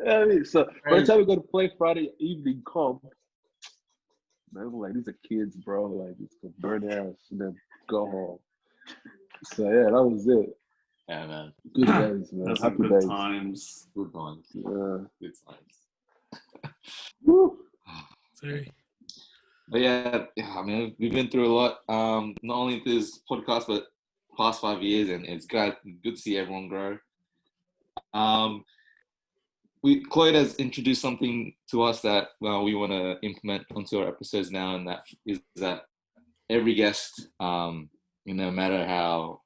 Speaker 3: I mean, so by the time we go to play Friday evening comp, man, we're like, these are kids, bro. Like, it's gonna burn their ass and then go home. So yeah, that was it.
Speaker 1: Yeah, man.
Speaker 3: Good days, man. Happy
Speaker 4: good
Speaker 3: days.
Speaker 4: times.
Speaker 1: Good times.
Speaker 3: Yeah.
Speaker 1: Good times.
Speaker 5: Woo. Sorry.
Speaker 1: But yeah, I mean, we've been through a lot. Not only this podcast, but past 5 years, and it's good to see everyone grow. Chloe has introduced something to us that we want to implement onto our episodes now, and that is that every guest, no matter how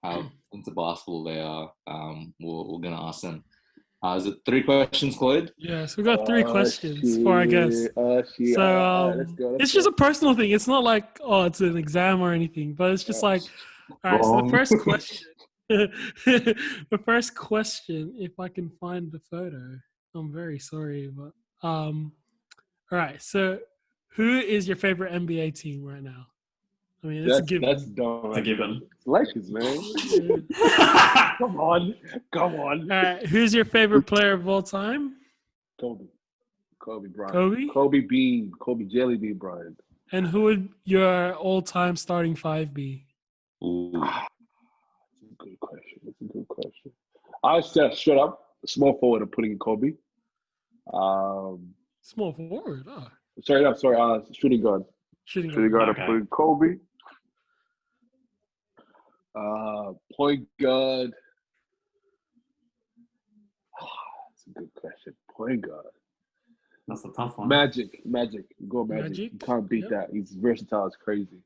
Speaker 1: into basketball they are, we're gonna ask them. Is it 3 questions, Chloe?
Speaker 5: Yes, we got 3 questions for our guests.
Speaker 3: Shit.
Speaker 5: So
Speaker 3: All right, let's go.
Speaker 5: it's just a personal thing. It's not like it's an exam or anything, but it's just like, all right. So the first question, the first question, if I can find the photo, I'm very sorry, but all right. So who is your favorite NBA team right now? I mean, it's a given.
Speaker 3: That's dumb.
Speaker 4: It's a given.
Speaker 3: It's Lakers, man. Come on.
Speaker 5: All right. Who's your favorite player of all time?
Speaker 3: Kobe Bryant.
Speaker 5: Kobe?
Speaker 3: Kobe Jelly Bean Bryant.
Speaker 5: And who would your all-time starting 5 be?
Speaker 1: Ooh.
Speaker 3: That's a good question. I said straight up, small forward. I'm putting in Kobe.
Speaker 5: Small forward. Oh.
Speaker 3: Sorry, shooting guard.
Speaker 5: Shooting
Speaker 3: Shooting
Speaker 5: guard.
Speaker 3: guard. I'm putting Kobe. Point guard. That's a good question. Point guard.
Speaker 4: That's a tough one.
Speaker 3: Magic. Go Magic. You can't beat
Speaker 5: Yep.
Speaker 3: that. He's versatile. It's crazy.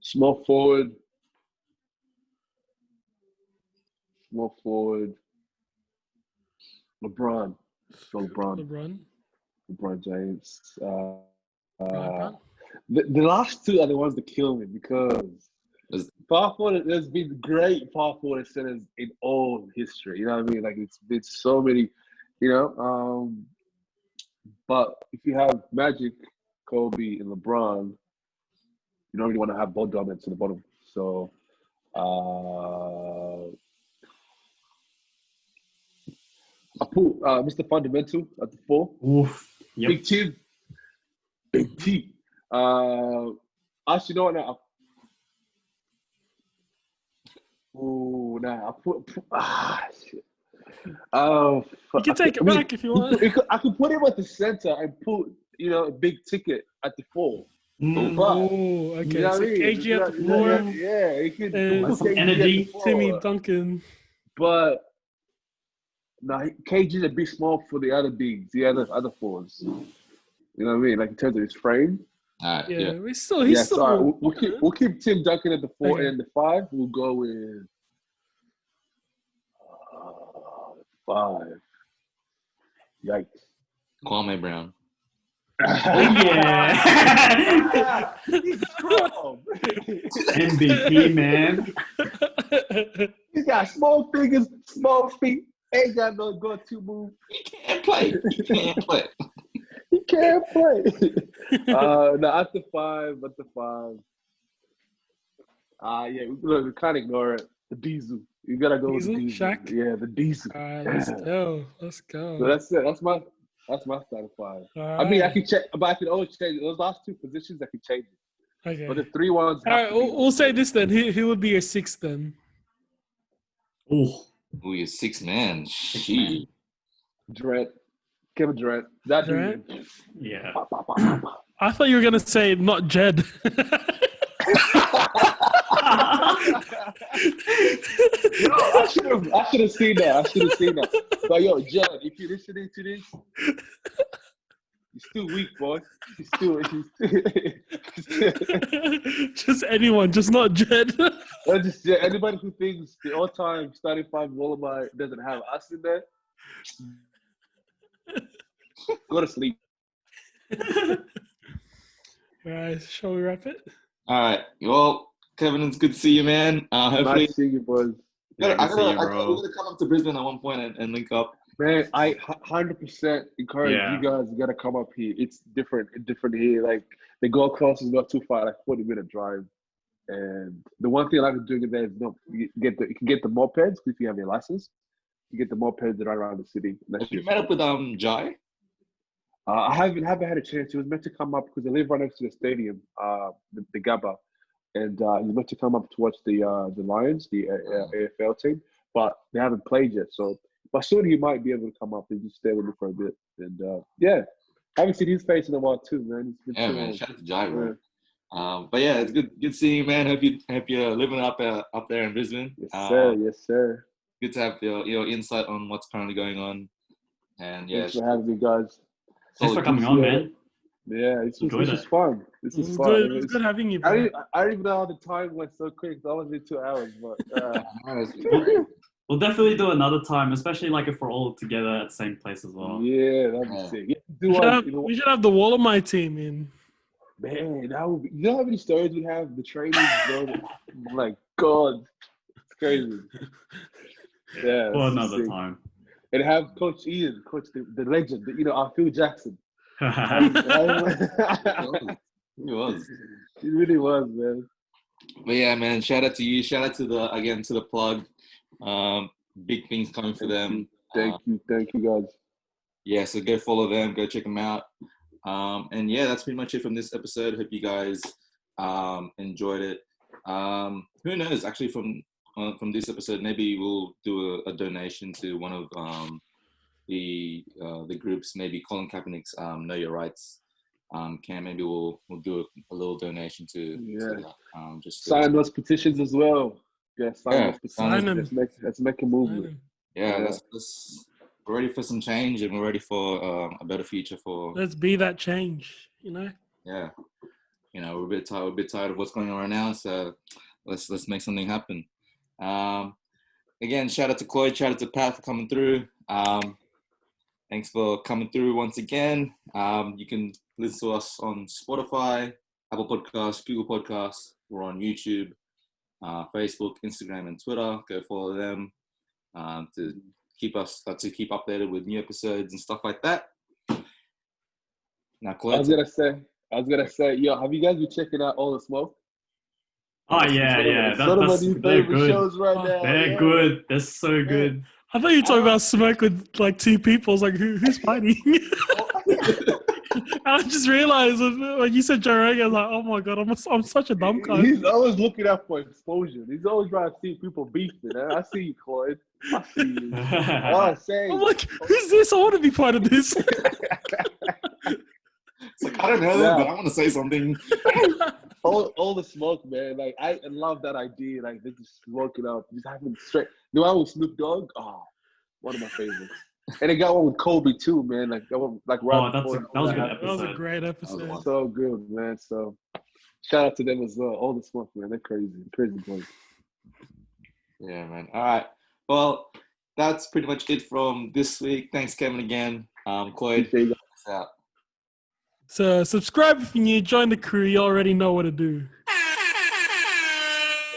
Speaker 3: Small forward. LeBron. LeBron James.
Speaker 5: Right.
Speaker 3: The last 2 are the ones that kill me because power forward, there's been great power forward centers in all history. You know what I mean? Like it's been so many, but if you have Magic, Kobe, and LeBron, you don't really want to have ball dominance in the bottom. So I put Mr. Fundamental at the 4.
Speaker 4: Oof. Yep.
Speaker 3: Big T. Actually, you know what? Now, I put. Shit.
Speaker 5: You can take it back if you want.
Speaker 3: I could put him at the center and put, a big ticket at the 4.
Speaker 5: Oh, okay.
Speaker 3: You know
Speaker 5: So
Speaker 3: what I mean?
Speaker 5: KG at the 4.
Speaker 3: Yeah, he could
Speaker 5: And
Speaker 3: put
Speaker 4: some
Speaker 3: KG
Speaker 4: energy.
Speaker 3: at the 4.
Speaker 5: Timmy Duncan.
Speaker 3: But KG's a bit small for the other bigs, the other 4s. You know what I mean? Like in terms of his frame.
Speaker 1: All right,
Speaker 5: Yeah,
Speaker 1: yeah.
Speaker 5: he's still.
Speaker 3: Sorry, we'll keep Tim Duncan at the 4
Speaker 5: Okay.
Speaker 3: and the 5. We'll go with 5. Yikes.
Speaker 1: Kwame Brown.
Speaker 4: Yeah. MVP, man.
Speaker 3: He's got small fingers, small feet. Ain't got no go-to move.
Speaker 1: He can't play.
Speaker 3: He can't play. No, at the 5. Yeah, we can't ignore it. The Diesel. You gotta go with the Diesel.
Speaker 5: Shaq?
Speaker 3: Yeah, the Diesel.
Speaker 5: All right, let's go.
Speaker 3: So that's it. That's my starting 5.
Speaker 5: All
Speaker 3: I mean, I
Speaker 5: right.
Speaker 3: can check, but I can always change those last 2 positions. I can change it.
Speaker 5: Okay.
Speaker 3: But the 3 ones.
Speaker 5: All right, we'll say this then. Who would be your 6th then?
Speaker 4: Ooh.
Speaker 1: Ooh, you're 6 man.
Speaker 4: man.
Speaker 1: Shit.
Speaker 3: Kevin Durant. That
Speaker 5: Durant?
Speaker 3: dude.
Speaker 4: Yeah.
Speaker 5: I thought you were gonna say not Jed.
Speaker 3: Yo, I should have seen that. But yo, Jed, if you're listening to this, you're still weak, boy.
Speaker 5: Just anyone, just not Jed.
Speaker 3: Anybody who thinks the all-time starting 5 Walmart doesn't have us in there, go to sleep.
Speaker 5: All right, shall we wrap it?
Speaker 1: All right. Well, Kevin, it's good to see you, man. Hopefully,
Speaker 3: Nice seeing you, boys.
Speaker 1: we're
Speaker 4: Good to see you,
Speaker 1: gonna
Speaker 4: bro.
Speaker 1: come up to Brisbane at one point and link up.
Speaker 3: Man, I 100% encourage you guys. You gotta come up here. It's different here. Like the Gold Coast is not too far, like 40-minute drive. And the one thing I like doing there is you can get the mopeds if you have your license. You get the mopeds that are around the city.
Speaker 1: Have you met up with Jai?
Speaker 3: I haven't had a chance. He was meant to come up because I live right next to the stadium, the Gabba, and he was meant to come up to watch the Lions, the AFL team, but they haven't played yet. So, but soon he might be able to come up and just stay with me for a bit. And I haven't seen his face in a while too, man. It's been
Speaker 1: Yeah, man. Shout out to Jai, bro. But yeah, it's good seeing you, man. Hope you're living up there in Brisbane.
Speaker 3: Yes, sir.
Speaker 1: Good to have your insight on what's currently going on. And yeah,
Speaker 3: Thanks for having me, guys.
Speaker 4: Thanks for coming on, man.
Speaker 3: Yeah, it's
Speaker 4: Thanks for coming on,
Speaker 3: appreciate
Speaker 4: man.
Speaker 3: it. Yeah,
Speaker 4: Enjoyed
Speaker 3: this is
Speaker 4: it.
Speaker 3: fun. This
Speaker 5: It
Speaker 3: is
Speaker 5: was
Speaker 3: fun.
Speaker 5: good. It was good having you,
Speaker 3: I
Speaker 5: bro.
Speaker 3: don't even know how the time went so quick. That was in 2 hours, but
Speaker 4: We'll definitely do another time, especially like if we're all together at the same place as well.
Speaker 3: yeah, that'd be
Speaker 1: Yeah.
Speaker 3: sick. Yeah,
Speaker 5: We
Speaker 3: do
Speaker 5: should,
Speaker 3: one,
Speaker 5: have, we should have the wall of my team in.
Speaker 3: man, that would be. You know how many stories we have? The trainings, bro. My God, it's crazy. Yeah,
Speaker 4: For
Speaker 3: it's
Speaker 4: another
Speaker 3: sick.
Speaker 4: time.
Speaker 3: And have Coach Ian, Coach the legend, our Phil Jackson.
Speaker 1: he was.
Speaker 3: He really was, man.
Speaker 1: But yeah, man, shout out to you. Shout out to the plug. Big things coming for them.
Speaker 3: Thank you, guys.
Speaker 1: Yeah, so go follow them, go check them out. And yeah, that's pretty much it from this episode. Hope you guys enjoyed it. Who knows? Actually, from this episode, maybe we'll do a donation to one of the groups. Maybe Colin Kaepernick's Know Your Rights. Maybe we'll do a little donation to that. Just
Speaker 3: sign those petitions as well. Yeah, sign those
Speaker 5: Sign
Speaker 3: petitions.
Speaker 5: them.
Speaker 3: Let's make a movement.
Speaker 1: Yeah, let's we're ready for some change, and we're ready for a better future for.
Speaker 5: Let's be that change,
Speaker 1: Yeah, we're a bit tired of what's going on right now. So let's make something happen. Again, shout out to Chloe, shout out to Pat for coming through. Thanks for coming through once again. You can listen to us on Spotify, Apple Podcasts, Google Podcasts. We're on YouTube, Facebook, Instagram, and Twitter. Go follow them to keep updated with new episodes and stuff like that. Now, Chloe,
Speaker 3: I was gonna say, yo, have you guys been checking out All the Smoke?
Speaker 4: Oh yeah.
Speaker 3: It's one of my new
Speaker 4: They're
Speaker 3: favorite
Speaker 4: good.
Speaker 3: shows right now.
Speaker 4: They're good. They're so good.
Speaker 5: I thought you were talking about smoke with like two people. I was like, who's fighting? I just realized when you said Joe Rogan, I was like, oh my God, I'm such a dumb guy.
Speaker 3: He's always looking out for exposure. He's always trying to see people beefing. I see you, Cloyd. I see you.
Speaker 5: I'm like, who's this? I want to be part of this.
Speaker 1: It's like, I don't know, but I want to say something.
Speaker 3: All the smoke, man. Like I love that idea. Like they just smoking up, just having straight. The one with Snoop Dogg, one of my favorites. And they got one with Kobe too, man. Like that one, like right
Speaker 4: that was a good episode.
Speaker 5: That was a great episode.
Speaker 3: So good, man. So shout out to them as well. All the smoke, man. They're crazy boys.
Speaker 1: Yeah, man. All right. Well, that's pretty much it from this week. Thanks, Kevin, again. Cloyd, out.
Speaker 5: So subscribe if you're new, join the crew. You already know what to do.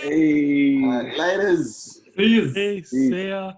Speaker 3: Hey.
Speaker 1: Laters.
Speaker 4: Peace.
Speaker 5: Hey, see ya.